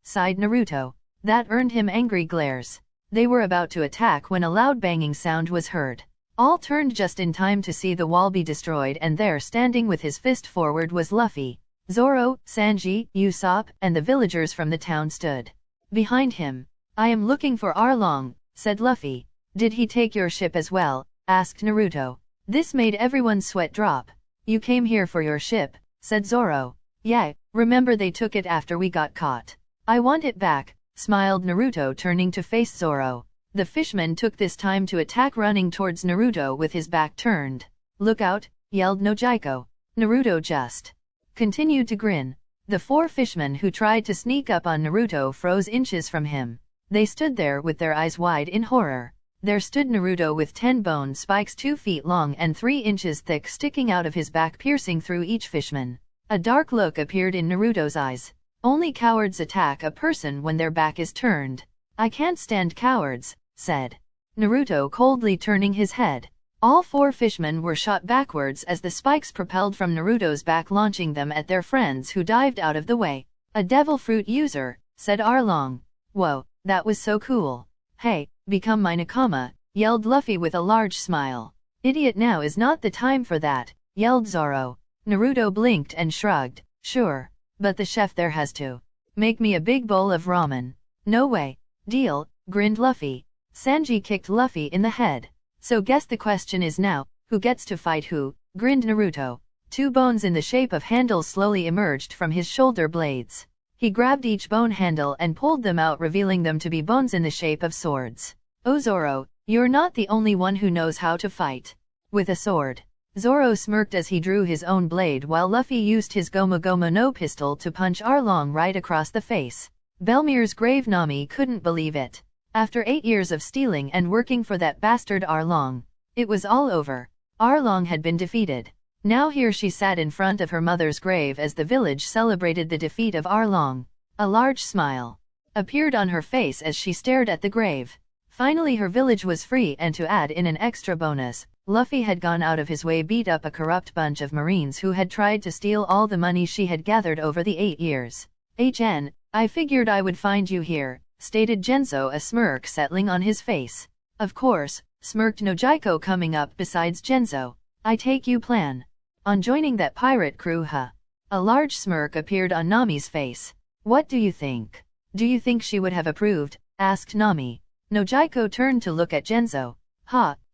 sighed Naruto. That earned him angry glares. They were about to attack when a loud banging sound was heard. All turned just in time to see the wall be destroyed, and there standing with his fist forward was Luffy. Zoro, Sanji, Usopp, and the villagers from the town stood behind him. I am looking for Arlong, said Luffy. Did he take your ship as well? Asked Naruto. This made everyone's sweat drop. You came here for your ship, said Zoro. Yeah, remember they took it after we got caught. I want it back, smiled Naruto turning to face Zoro. The fishman took this time to attack, running towards Naruto with his back turned. Look out, yelled Nojiko. Naruto just continued to grin. The four fishmen who tried to sneak up on Naruto froze inches from him. They stood there with their eyes wide in horror. There stood Naruto with 10 bone spikes 2 feet long and 3 inches thick sticking out of his back, piercing through each fishman. A dark look appeared in Naruto's eyes. Only cowards attack a person when their back is turned. I can't stand cowards, said Naruto coldly, turning his head. All 4 fishmen were shot backwards as the spikes propelled from Naruto's back, launching them at their friends who dived out of the way. A devil fruit user, said Arlong. Whoa, that was so cool. Hey, become my Nakama, yelled Luffy with a large smile. Idiot, now is not the time for that, yelled Zoro. Naruto blinked and shrugged. Sure, but the chef there has to make me a big bowl of ramen. No way. Deal, grinned Luffy. Sanji kicked Luffy in the head. So guess the question is now, who gets to fight who? Grinned Naruto. 2 bones in the shape of handles slowly emerged from his shoulder blades. He grabbed each bone handle and pulled them out, revealing them to be bones in the shape of swords. Oh Zoro, you're not the only one who knows how to fight with a sword. Zoro smirked as he drew his own blade while Luffy used his Gomu Gomu no pistol to punch Arlong right across the face. Belmir's grave Nami couldn't believe it. After 8 years of stealing and working for that bastard Arlong, it was all over. Arlong had been defeated. Now here she sat in front of her mother's grave as the village celebrated the defeat of Arlong. A large smile appeared on her face as she stared at the grave. Finally her village was free, and to add in an extra bonus, Luffy had gone out of his way beat up a corrupt bunch of marines who had tried to steal all the money she had gathered over the 8 years. I figured I would find you here, stated Genzo, a smirk settling on his face. Of course, smirked Nojiko, coming up besides Genzo. I take you plan on joining that pirate crew, huh? A large smirk appeared on Nami's face. What do you think? Do you think she would have approved? Asked Nami. Nojiko turned to look at Genzo.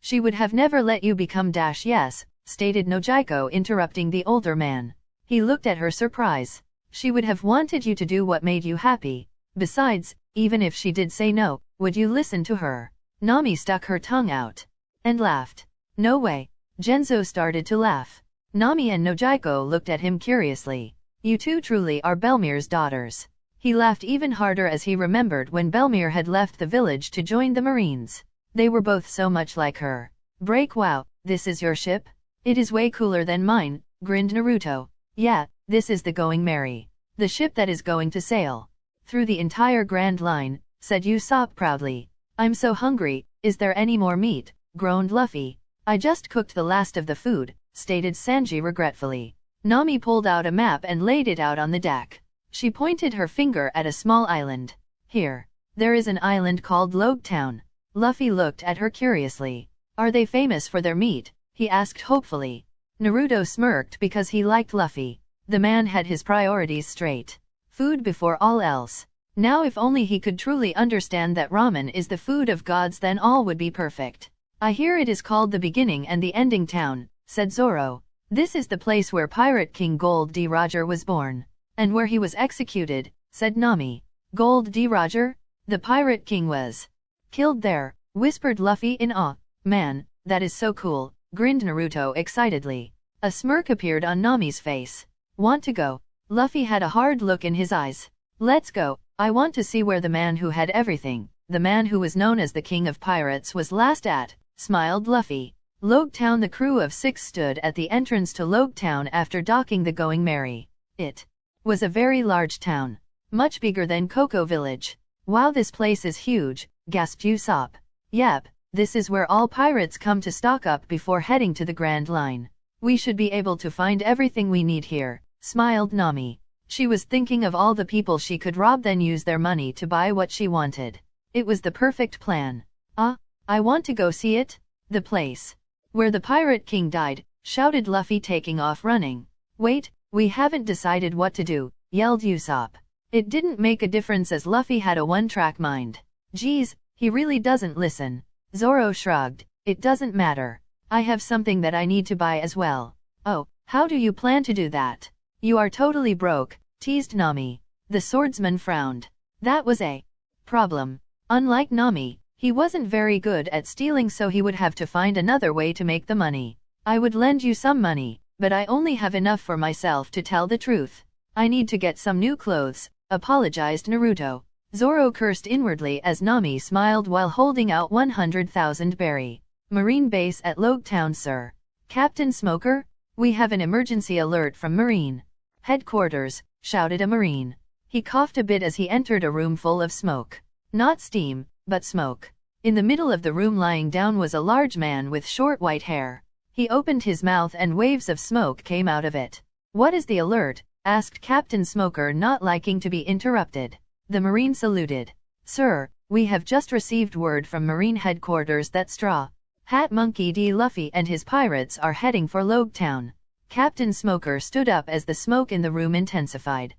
She would have never let you become yes, stated Nojiko, interrupting the older man. He looked at her surprise. She would have wanted you to do what made you happy. Besides, even if she did say no, would you listen to her? Nami stuck her tongue out and laughed. No way. Genzo started to laugh. Nami and Nojiko looked at him curiously. You two truly are Belmir's daughters. He laughed even harder as he remembered when Belmir had left the village to join the Marines. They were both so much like her. Break, wow, this is your ship? It is way cooler than mine, grinned Naruto. Yeah, this is the Going Merry. The ship that is going to sail through the entire Grand Line, said Usopp proudly. I'm so hungry, is there any more meat? Groaned Luffy. I just cooked the last of the food, stated Sanji regretfully. Nami pulled out a map and laid it out on the deck. She pointed her finger at a small island. Here. There is an island called Logue Town. Luffy looked at her curiously. Are they famous for their meat? He asked hopefully. Naruto smirked because he liked Luffy. The man had his priorities straight. Food before all else. Now if only he could truly understand that ramen is the food of gods, then all would be perfect. I hear it is called the beginning and the ending town, said Zoro. This is the place where Pirate King Gold D. Roger was born. And where he was executed, said Nami. Gold D. Roger? The Pirate King was killed there, whispered Luffy in awe. Man, that is so cool, grinned Naruto excitedly. A smirk appeared on Nami's face. Want to go? Luffy had a hard look in his eyes. Let's go. I want to see where the man who had everything, the man who was known as the King of Pirates, was last at, smiled Luffy. Logue Town. The crew of 6 stood at the entrance to Logue Town after docking the Going Merry. It was a very large town, much bigger than Cocoa Village. Wow, this place is huge, gasped Usopp. Yep, this is where all pirates come to stock up before heading to the Grand Line. We should be able to find everything we need here, smiled Nami. She was thinking of all the people she could rob, then use their money to buy what she wanted. It was the perfect plan. I want to go see it. The place where the Pirate King died, shouted Luffy, taking off running. Wait, we haven't decided what to do, yelled Usopp. It didn't make a difference as Luffy had a one-track mind. Geez, he really doesn't listen. Zoro shrugged. It doesn't matter. I have something that I need to buy as well. Oh, how do you plan to do that? You are totally broke, teased Nami. The swordsman frowned. That was a problem. Unlike Nami, he wasn't very good at stealing, so he would have to find another way to make the money. I would lend you some money, but I only have enough for myself, to tell the truth. I need to get some new clothes, apologized Naruto. Zoro cursed inwardly as Nami smiled while holding out 100,000 berry. Marine base at Logue Town, sir. Captain Smoker? We have an emergency alert from Marine headquarters, shouted a Marine. He coughed a bit as he entered a room full of smoke. Not steam, but smoke. In the middle of the room, lying down, was a large man with short white hair. He opened his mouth and waves of smoke came out of it. What is the alert? Asked Captain Smoker, not liking to be interrupted. The Marine saluted. Sir, we have just received word from Marine headquarters that Straw Hat Monkey D. Luffy and his pirates are heading for Logue Town. Captain Smoker stood up as the smoke in the room intensified.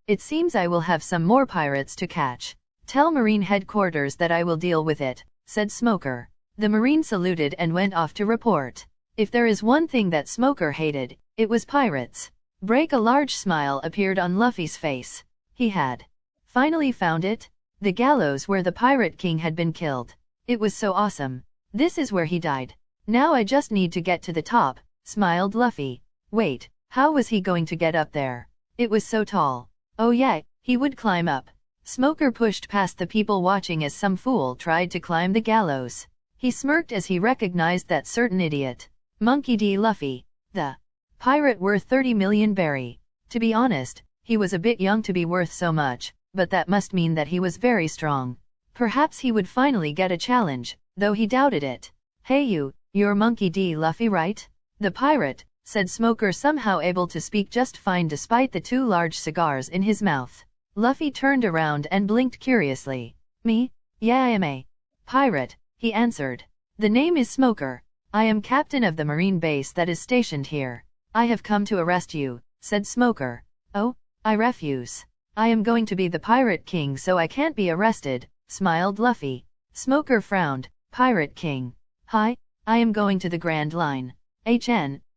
It seems I will have some more pirates to catch. Tell Marine headquarters that I will deal with it, said Smoker. The Marine saluted and went off to report. If there is one thing that Smoker hated, it was pirates. A large smile appeared on Luffy's face. He had finally found it. The gallows where the Pirate King had been killed. It was so awesome. This is where he died. Now I just need to get to the top, smiled Luffy. Wait, how was he going to get up there? It was so tall. Oh yeah, he would climb up. Smoker pushed past the people watching as some fool tried to climb the gallows. He smirked as he recognized that certain idiot. Monkey D. Luffy, the pirate worth 30 million berry. To be honest, he was a bit young to be worth so much, but that must mean that he was very strong. Perhaps he would finally get a challenge, though he doubted it. Hey you're Monkey D. Luffy, right? The pirate, said Smoker, somehow able to speak just fine despite the 2 large cigars in his mouth. Luffy turned around and blinked curiously. Me? Yeah, I am a pirate. he answered. The name is Smoker. I am captain of the marine base that is stationed here. I have come to arrest you, said Smoker. Oh, I refuse. I am going to be the Pirate King so I can't be arrested, smiled Luffy. Smoker frowned. Pirate King. Hi, I am going to the Grand Line.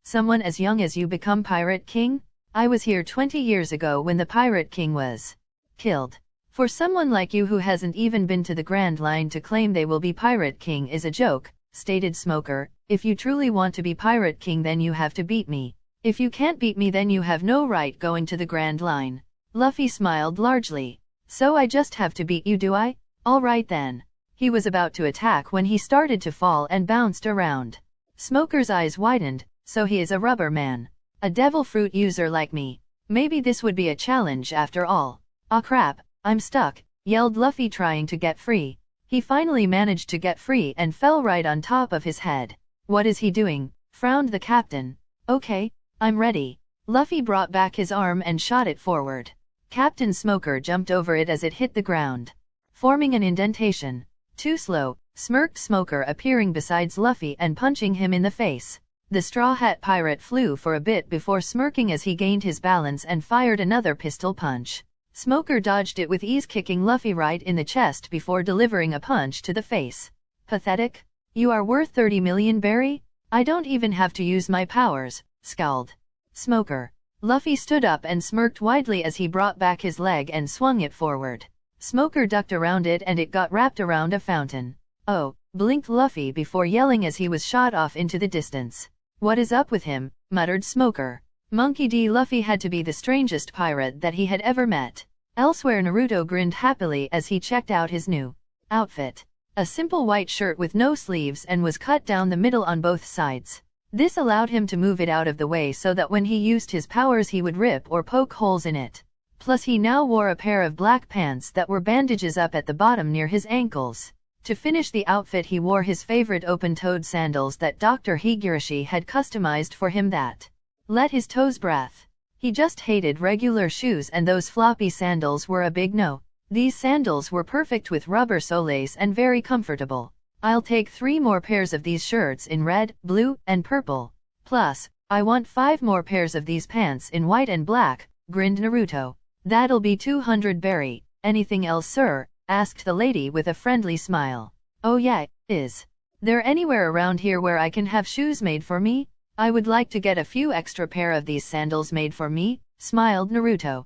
Someone as young as you become Pirate King? I was here 20 years ago when the Pirate King was killed. For someone like you who hasn't even been to the Grand Line to claim they will be Pirate King is a joke, stated Smoker. If you truly want to be Pirate King then you have to beat me. If you can't beat me then you have no right going to the Grand Line. Luffy smiled largely. So I just have to beat you, do I? All right then. He was about to attack when he started to fall and bounced around. Smoker's eyes widened. So he is a rubber man. A devil fruit user like me. Maybe this would be a challenge after all. Ah crap, I'm stuck, yelled Luffy trying to get free. He finally managed to get free and fell right on top of his head. What is he doing? Frowned the captain. Okay, I'm ready. Luffy brought back his arm and shot it forward. Captain Smoker jumped over it as it hit the ground, forming an indentation. Too slow, smirked Smoker appearing beside Luffy and punching him in the face. The Straw Hat Pirate flew for a bit before smirking as he gained his balance and fired another pistol punch. Smoker dodged it with ease, kicking Luffy right in the chest before delivering a punch to the face. Pathetic? You are worth 30 million berry? I don't even have to use my powers, scowled Smoker. Luffy stood up and smirked widely as he brought back his leg and swung it forward. Smoker ducked around it and it got wrapped around a fountain. Oh, blinked Luffy before yelling as he was shot off into the distance. What is up with him? Muttered Smoker. Monkey D. Luffy had to be the strangest pirate that he had ever met. Elsewhere Naruto grinned happily as he checked out his new outfit. A simple white shirt with no sleeves and was cut down the middle on both sides. This allowed him to move it out of the way so that when he used his powers he would rip or poke holes in it. Plus he now wore a pair of black pants that were bandages up at the bottom near his ankles. To finish the outfit he wore his favorite open-toed sandals that Dr. Higurashi had customized for him that let his toes breath. He just hated regular shoes and those floppy sandals were a big no. These sandals were perfect with rubber soles and very comfortable. I'll take 3 more pairs of these shirts in red, blue, and purple. Plus, I want 5 more pairs of these pants in white and black, grinned Naruto. That'll be 200 berry. Anything else, sir? Asked the lady with a friendly smile. Oh yeah, is there anywhere around here where I can have shoes made for me? I would like to get a few extra pair of these sandals made for me, smiled Naruto.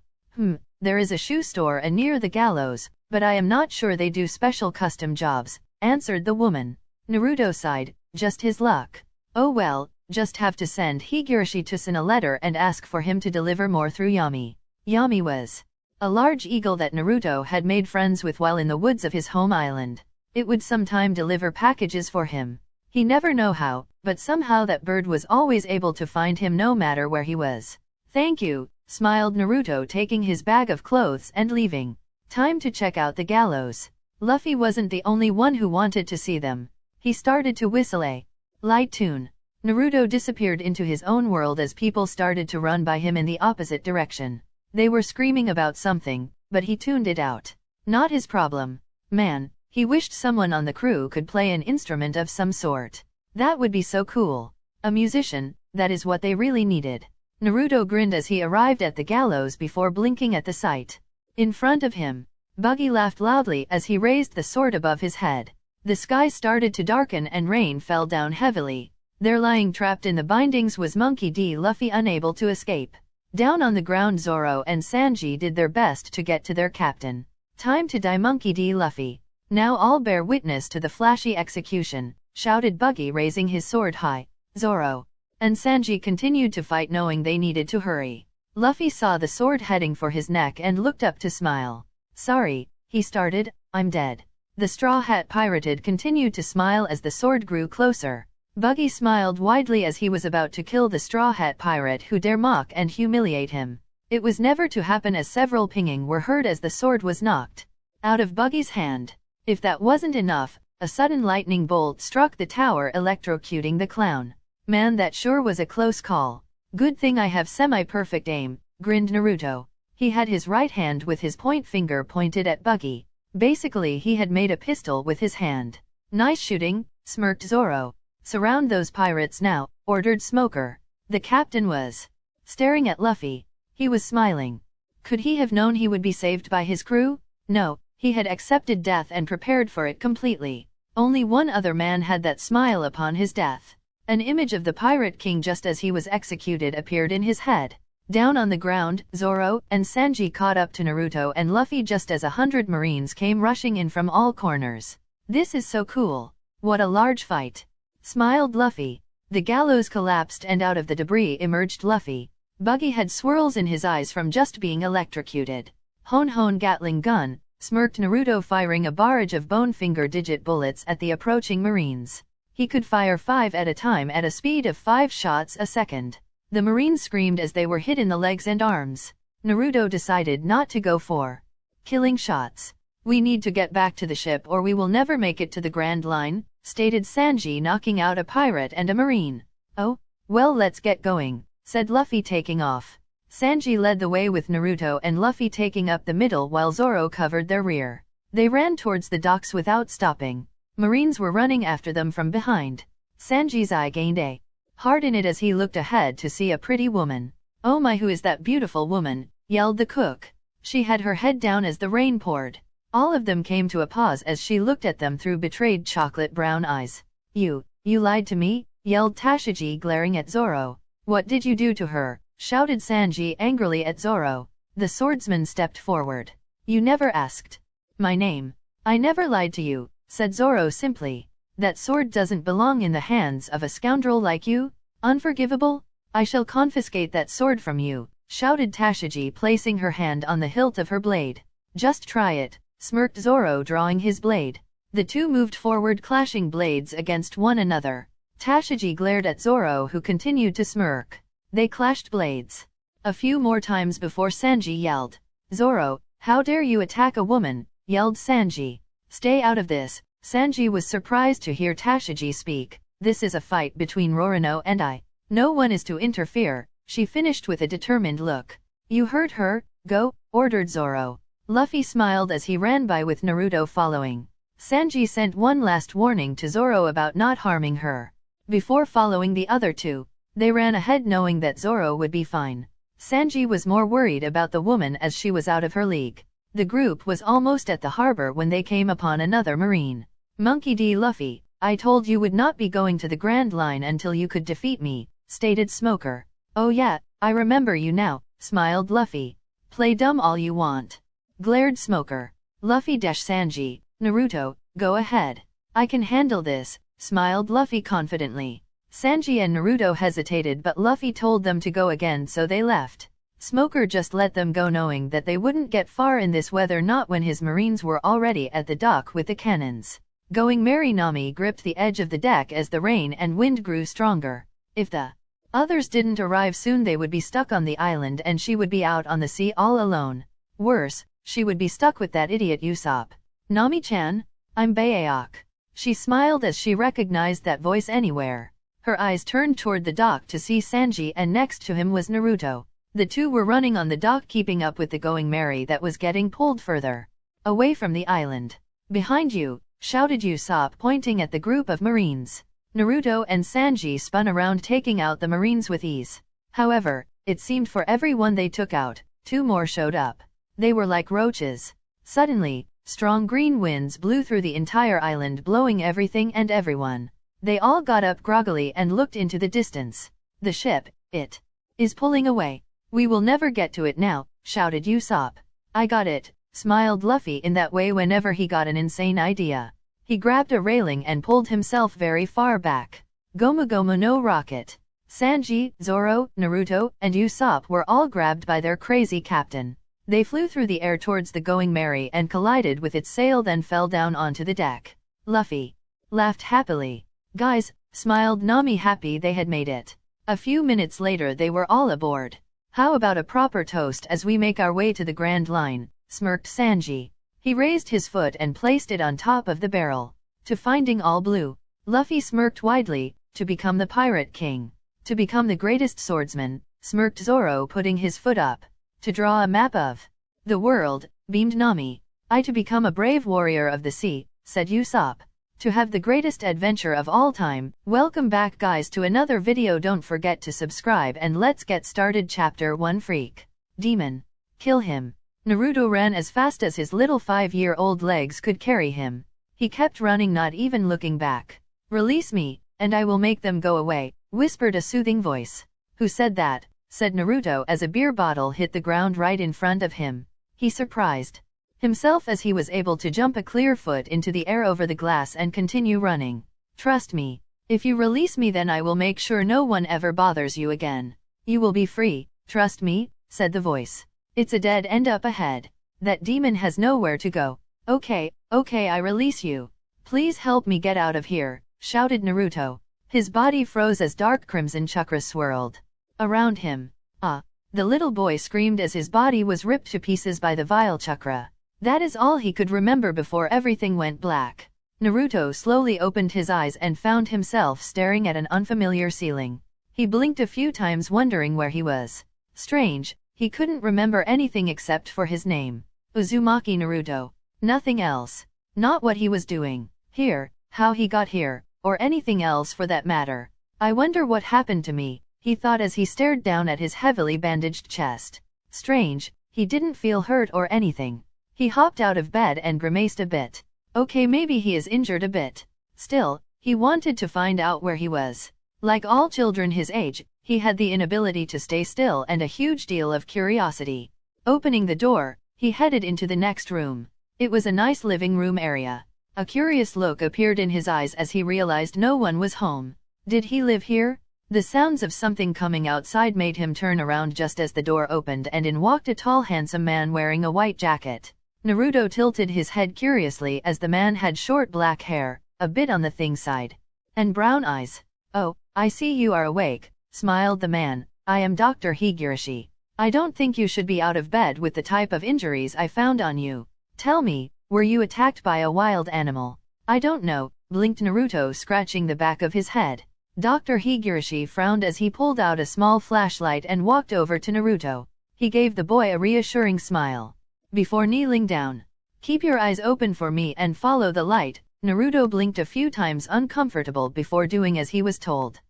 There is a shoe store near the gallows, but I am not sure they do special custom jobs, answered the woman. Naruto sighed, just his luck. Oh well, just have to send Higurashi Tosen a letter and ask for him to deliver more through Yami. Yami was a large eagle that Naruto had made friends with while in the woods of his home island. It would sometime deliver packages for him. He never know how, but somehow that bird was always able to find him no matter where he was. Thank you, smiled Naruto taking his bag of clothes and leaving. Time to check out the gallows. Luffy wasn't the only one who wanted to see them. He started to whistle a light tune. Naruto disappeared into his own world as people started to run by him in the opposite direction. They were screaming about something, but he tuned it out. Not his problem. Man, he wished someone on the crew could play an instrument of some sort. That would be so cool. A musician, that is what they really needed. Naruto grinned as he arrived at the gallows before blinking at the sight. In front of him, Buggy laughed loudly as he raised the sword above his head. The sky started to darken and rain fell down heavily. There lying trapped in the bindings was Monkey D. Luffy, unable to escape. Down on the ground Zoro and Sanji did their best to get to their captain. Time to die, Monkey D. Luffy. Now all bear witness to the flashy execution, shouted Buggy raising his sword high. Zoro and Sanji continued to fight knowing they needed to hurry. Luffy saw the sword heading for his neck and looked up to smile. Sorry, he started, I'm dead. The Straw Hat Pirate continued to smile as the sword grew closer. Buggy smiled widely as he was about to kill the Straw Hat Pirate who dare mock and humiliate him. It was never to happen as several pinging were heard as the sword was knocked out of Buggy's hand. If that wasn't enough, a sudden lightning bolt struck the tower, electrocuting the clown. Man, that sure was a close call. Good thing I have semi-perfect aim, grinned Naruto. He had his right hand with his point finger pointed at Buggy. Basically he had made a pistol with his hand. Nice shooting, smirked Zoro. Surround those pirates now, ordered Smoker. The captain was staring at Luffy. He was smiling. Could he have known he would be saved by his crew? No, he had accepted death and prepared for it completely. Only one other man had that smile upon his death. An image of the Pirate King just as he was executed appeared in his head. Down on the ground, Zoro and Sanji caught up to Naruto and Luffy just as 100 Marines came rushing in from all corners. This is so cool. What a large fight. Smiled Luffy. The gallows collapsed and out of the debris emerged Luffy. Buggy had swirls in his eyes from just being electrocuted. Hon Gatling gun, smirked Naruto firing a barrage of bone finger digit bullets at the approaching Marines. He could fire 5 at a time at a speed of 5 shots a second. The Marines screamed as they were hit in the legs and arms. Naruto decided not to go for killing shots. We need to get back to the ship or we will never make it to the Grand Line, stated Sanji, knocking out a pirate and a Marine. Oh, well, let's get going, said Luffy, taking off. Sanji led the way with Naruto and Luffy taking up the middle while Zoro covered their rear. They ran towards the docks without stopping. Marines were running after them from behind. Sanji's eye gained a hard in it as he looked ahead to see a pretty woman. Oh my, who is that beautiful woman? Yelled the cook. She had her head down as the rain poured. All of them came to a pause as she looked at them through betrayed chocolate brown eyes. You lied to me? Yelled Tashigi, glaring at Zoro. What did you do to her? Shouted Sanji angrily at Zoro. The swordsman stepped forward. You never asked my name. I never lied to you, said Zoro simply. That sword doesn't belong in the hands of a scoundrel like you? Unforgivable? I shall confiscate that sword from you, shouted Tashigi, placing her hand on the hilt of her blade. Just try it, smirked Zoro, drawing his blade. The two moved forward, clashing blades against one another. Tashigi glared at Zoro, who continued to smirk. They clashed blades a few more times before Sanji yelled. Zoro, how dare you attack a woman? Yelled Sanji. Stay out of this. Sanji was surprised to hear Tashigi speak. This is a fight between Roronoa and I. No one is to interfere, she finished with a determined look. You heard her, go, ordered Zoro. Luffy smiled as he ran by with Naruto following. Sanji sent one last warning to Zoro about not harming her. Before following the other two, they ran ahead knowing that Zoro would be fine. Sanji was more worried about the woman as she was out of her league. The group was almost at the harbor when they came upon another Marine. Monkey D. Luffy, I told you would not be going to the Grand Line until you could defeat me, stated Smoker. Oh yeah, I remember you now, smiled Luffy. Play dumb all you want, glared Smoker. Luffy dash Sanji, Naruto, go ahead. I can handle this, smiled Luffy confidently. Sanji and Naruto hesitated, but Luffy told them to go again, so they left. Smoker just let them go, knowing that they wouldn't get far in this weather, not when his Marines were already at the dock with the cannons. Going merry, Nami gripped the edge of the deck as the rain and wind grew stronger. If the others didn't arrive soon, they would be stuck on the island and she would be out on the sea all alone. Worse, she would be stuck with that idiot Usopp. Nami-chan? I'm Baeok. She smiled as she recognized that voice anywhere. Her eyes turned toward the dock to see Sanji, and next to him was Naruto. The two were running on the dock, keeping up with the Going Merry that was getting pulled further away from the island. Behind you, shouted Usopp, pointing at the group of Marines. Naruto and Sanji spun around, taking out the Marines with ease. However, it seemed for everyone they took out, two more showed up. They were like roaches. Suddenly, strong green winds blew through the entire island, blowing everything and everyone. They all got up groggily and looked into the distance. The ship, it is pulling away. We will never get to it now, shouted Usopp. I got it, smiled Luffy. In that way, whenever he got an insane idea, he grabbed a railing and pulled himself very far back. Gomu Gomu no Rocket. Sanji, Zoro, Naruto, and Usopp were all grabbed by their crazy captain. They flew through the air towards the Going Merry and collided with its sail, then fell down onto the deck. Luffy laughed happily. Guys, smiled Nami, happy they had made it. A few minutes later they were all aboard. How about a proper toast as we make our way to the Grand Line, smirked Sanji. He raised his foot and placed it on top of the barrel. To finding all blue. Luffy smirked widely. To become the Pirate King. To become the greatest swordsman, smirked Zoro, putting his foot up. To draw a map of the world, beamed Nami. I to become a brave warrior of the sea, said Usopp. to have the greatest adventure of all time. Welcome back guys to another video. Don't forget to subscribe and let's get started. Chapter 1 Freak Demon. Kill him. Naruto ran as fast as his little 5-year-old legs could carry him. He kept running, not even looking back. Release me, and I will make them go away, whispered a soothing voice. Who said that? Said Naruto as a beer bottle hit the ground right in front of him. He surprised himself as he was able to jump a clear foot into the air over the glass and continue running. Trust me. If you release me, then I will make sure no one ever bothers you again. You will be free, trust me, said the voice. It's a dead end up ahead. That demon has nowhere to go. Okay, I release you. Please help me get out of here, shouted Naruto. His body froze as dark crimson chakra swirled around him. Ah! The little boy screamed as his body was ripped to pieces by the vile chakra. That is all he could remember before everything went black. Naruto slowly opened his eyes and found himself staring at an unfamiliar ceiling. He blinked a few times, wondering where he was. Strange, he couldn't remember anything except for his name. Uzumaki Naruto. Nothing else. Not what he was doing here, how he got here, or anything else for that matter. I wonder what happened to me, he thought as he stared down at his heavily bandaged chest. Strange, he didn't feel hurt or anything. He hopped out of bed and grimaced a bit. Okay, maybe he is injured a bit. Still, he wanted to find out where he was. Like all children his age, he had the inability to stay still and a huge deal of curiosity. Opening the door, he headed into the next room. It was a nice living room area. A curious look appeared in his eyes as he realized no one was home. Did he live here? The sounds of something coming outside made him turn around just as the door opened and in walked a tall handsome man wearing a white jacket. Naruto tilted his head curiously as the man had short black hair, a bit on the thin side, and brown eyes. Oh, I see you are awake, smiled the man. I am Dr. Higurashi. I don't think you should be out of bed with the type of injuries I found on you. Tell me, were you attacked by a wild animal? I don't know, blinked Naruto, scratching the back of his head. Dr. Higurashi frowned as he pulled out a small flashlight and walked over to Naruto. He gave the boy a reassuring smile. Before kneeling down, keep your eyes open for me and follow the light. Naruto blinked a few times, uncomfortable before doing as he was told.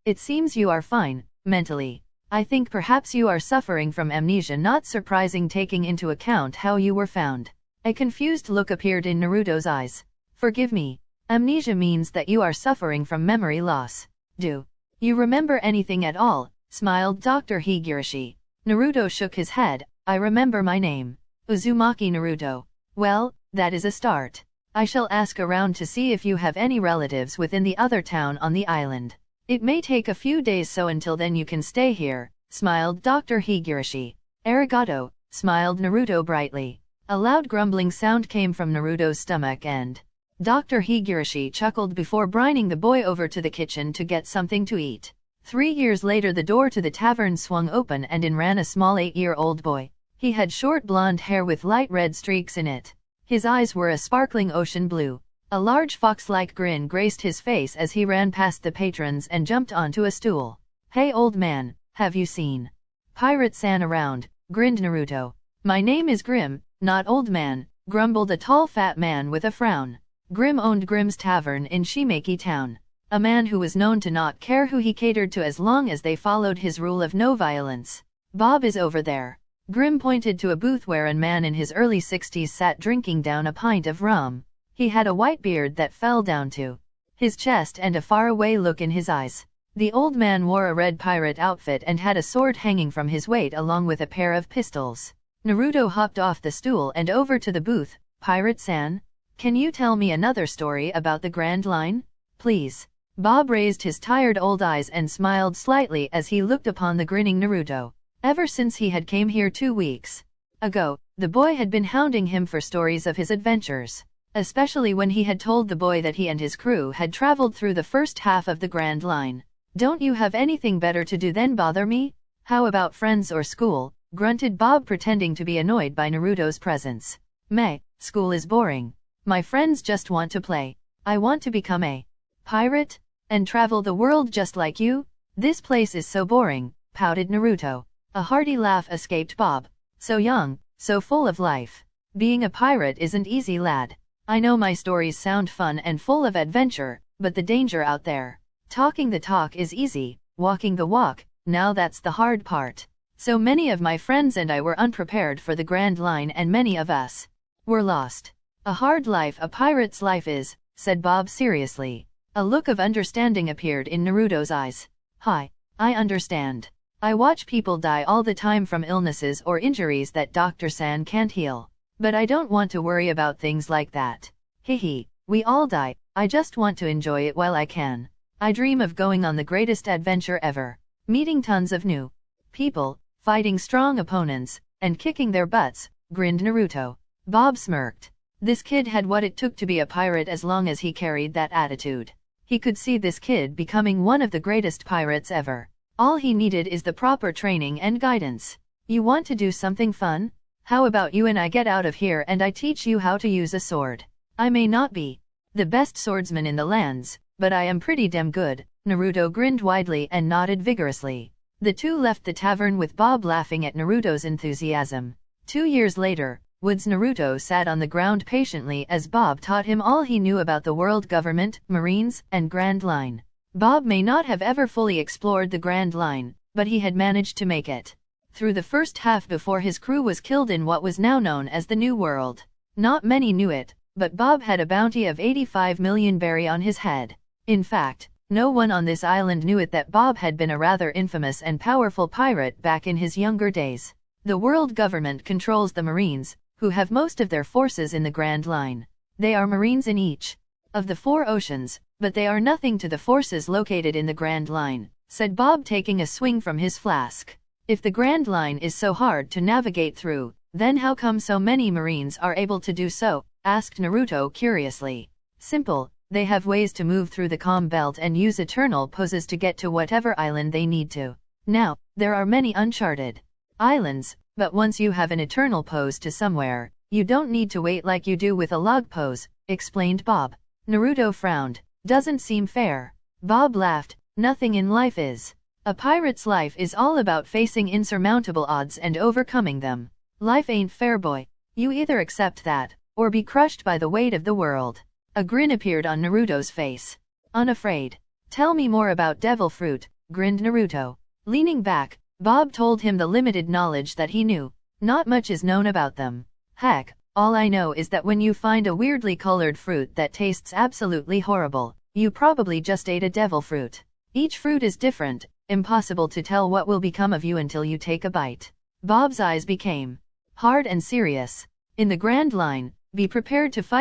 It seems you are fine, mentally. I think perhaps you are suffering from amnesia, not surprising taking into account how you were found. A confused look appeared in Naruto's eyes. Forgive me. Amnesia means that you are suffering from memory loss. Do you remember anything at all? Smiled Dr. Higurashi. Naruto shook his head. I remember my name. Uzumaki Naruto. Well, that is a start. I shall ask around to see if you have any relatives within the other town on the island. It may take a few days, so until then you can stay here, smiled Dr. Higurashi. Arigato, smiled Naruto brightly. A loud grumbling sound came from Naruto's stomach and Dr. Higurashi chuckled before brining the boy over to the kitchen to get something to eat. 3 years later, the door to the tavern swung open and in ran a small 8-year-old boy. He had short blonde hair with light red streaks in it. His eyes were a sparkling ocean blue. A large fox-like grin graced his face as he ran past the patrons and jumped onto a stool. Hey old man, have you seen Pirate-san around? Grinned Naruto. My name is Grim, not old man, grumbled a tall fat man with a frown. Grim owned Grim's Tavern in Shimeki Town. A man who was known to not care who he catered to as long as they followed his rule of no violence. Bob is over there. Grim pointed to a booth where a man in his early 60s sat drinking down a pint of rum. He had a white beard that fell down to his chest and a faraway look in his eyes. The old man wore a red pirate outfit and had a sword hanging from his waist along with a pair of pistols. Naruto hopped off the stool and over to the booth. Pirate-san? Can you tell me another story about the Grand Line? Please. Bob raised his tired old eyes and smiled slightly as he looked upon the grinning Naruto. Ever since he had came here 2 weeks ago, the boy had been hounding him for stories of his adventures, especially when he had told the boy that he and his crew had traveled through the first half of the Grand Line. Don't you have anything better to do than bother me? How about friends or school? Grunted Bob, pretending to be annoyed by Naruto's presence. Meh, school is boring. My friends just want to play. I want to become a pirate and travel the world just like you. This place is so boring, pouted Naruto. A hearty laugh escaped Bob. So young, so full of life. Being a pirate isn't easy, lad. I know my stories sound fun and full of adventure, but the danger out there. Talking the talk is easy, walking the walk, now that's the hard part. So many of my friends and I were unprepared for the Grand Line and many of us were lost. A hard life a pirate's life is, said Bob seriously. A look of understanding appeared in Naruto's eyes. Hi, I understand. I watch people die all the time from illnesses or injuries that Dr. San can't heal. But I don't want to worry about things like that. Hehe, we all die, I just want to enjoy it while I can. I dream of going on the greatest adventure ever. Meeting tons of new people, fighting strong opponents, and kicking their butts, grinned Naruto. Bob smirked. This kid had what it took to be a pirate as long as he carried that attitude. He could see this kid becoming one of the greatest pirates ever. All he needed is the proper training and guidance. You want to do something fun? How about you and I get out of here and I teach you how to use a sword? I may not be the best swordsman in the lands, but I am pretty damn good. Naruto grinned widely and nodded vigorously. The two left the tavern with Bob laughing at Naruto's enthusiasm. 2 years later, Woods Naruto sat on the ground patiently as Bob taught him all he knew about the world government, Marines, and Grand Line. Bob may not have ever fully explored the Grand Line, but he had managed to make it through the first half before his crew was killed in what was now known as the New World. Not many knew it, but Bob had a bounty of 85 million berry on his head. In fact, no one on this island knew it that Bob had been a rather infamous and powerful pirate back in his younger days. The world government controls the Marines, who have most of their forces in the Grand Line. They are Marines in each of the 4 oceans, but they are nothing to the forces located in the Grand Line, said Bob taking a swing from his flask. If the Grand Line is so hard to navigate through, then how come so many Marines are able to do so? Asked Naruto curiously. Simple, they have ways to move through the calm belt and use eternal poses to get to whatever island they need to. Now, there are many uncharted islands, but once you have an eternal pose to somewhere, you don't need to wait like you do with a log pose, explained Bob. Naruto frowned. Doesn't seem fair. Bob laughed. Nothing in life is. A pirate's life is all about facing insurmountable odds and overcoming them. Life ain't fair, boy. You either accept that, or be crushed by the weight of the world. A grin appeared on Naruto's face. Unafraid. Tell me more about devil fruit, grinned Naruto. Leaning back, Bob told him the limited knowledge that he knew. Not much is known about them. Heck, all I know is that when you find a weirdly colored fruit that tastes absolutely horrible, you probably just ate a devil fruit. Each fruit is different, impossible to tell what will become of you until you take a bite. Bob's eyes became hard and serious. In the Grand Line, be prepared to fight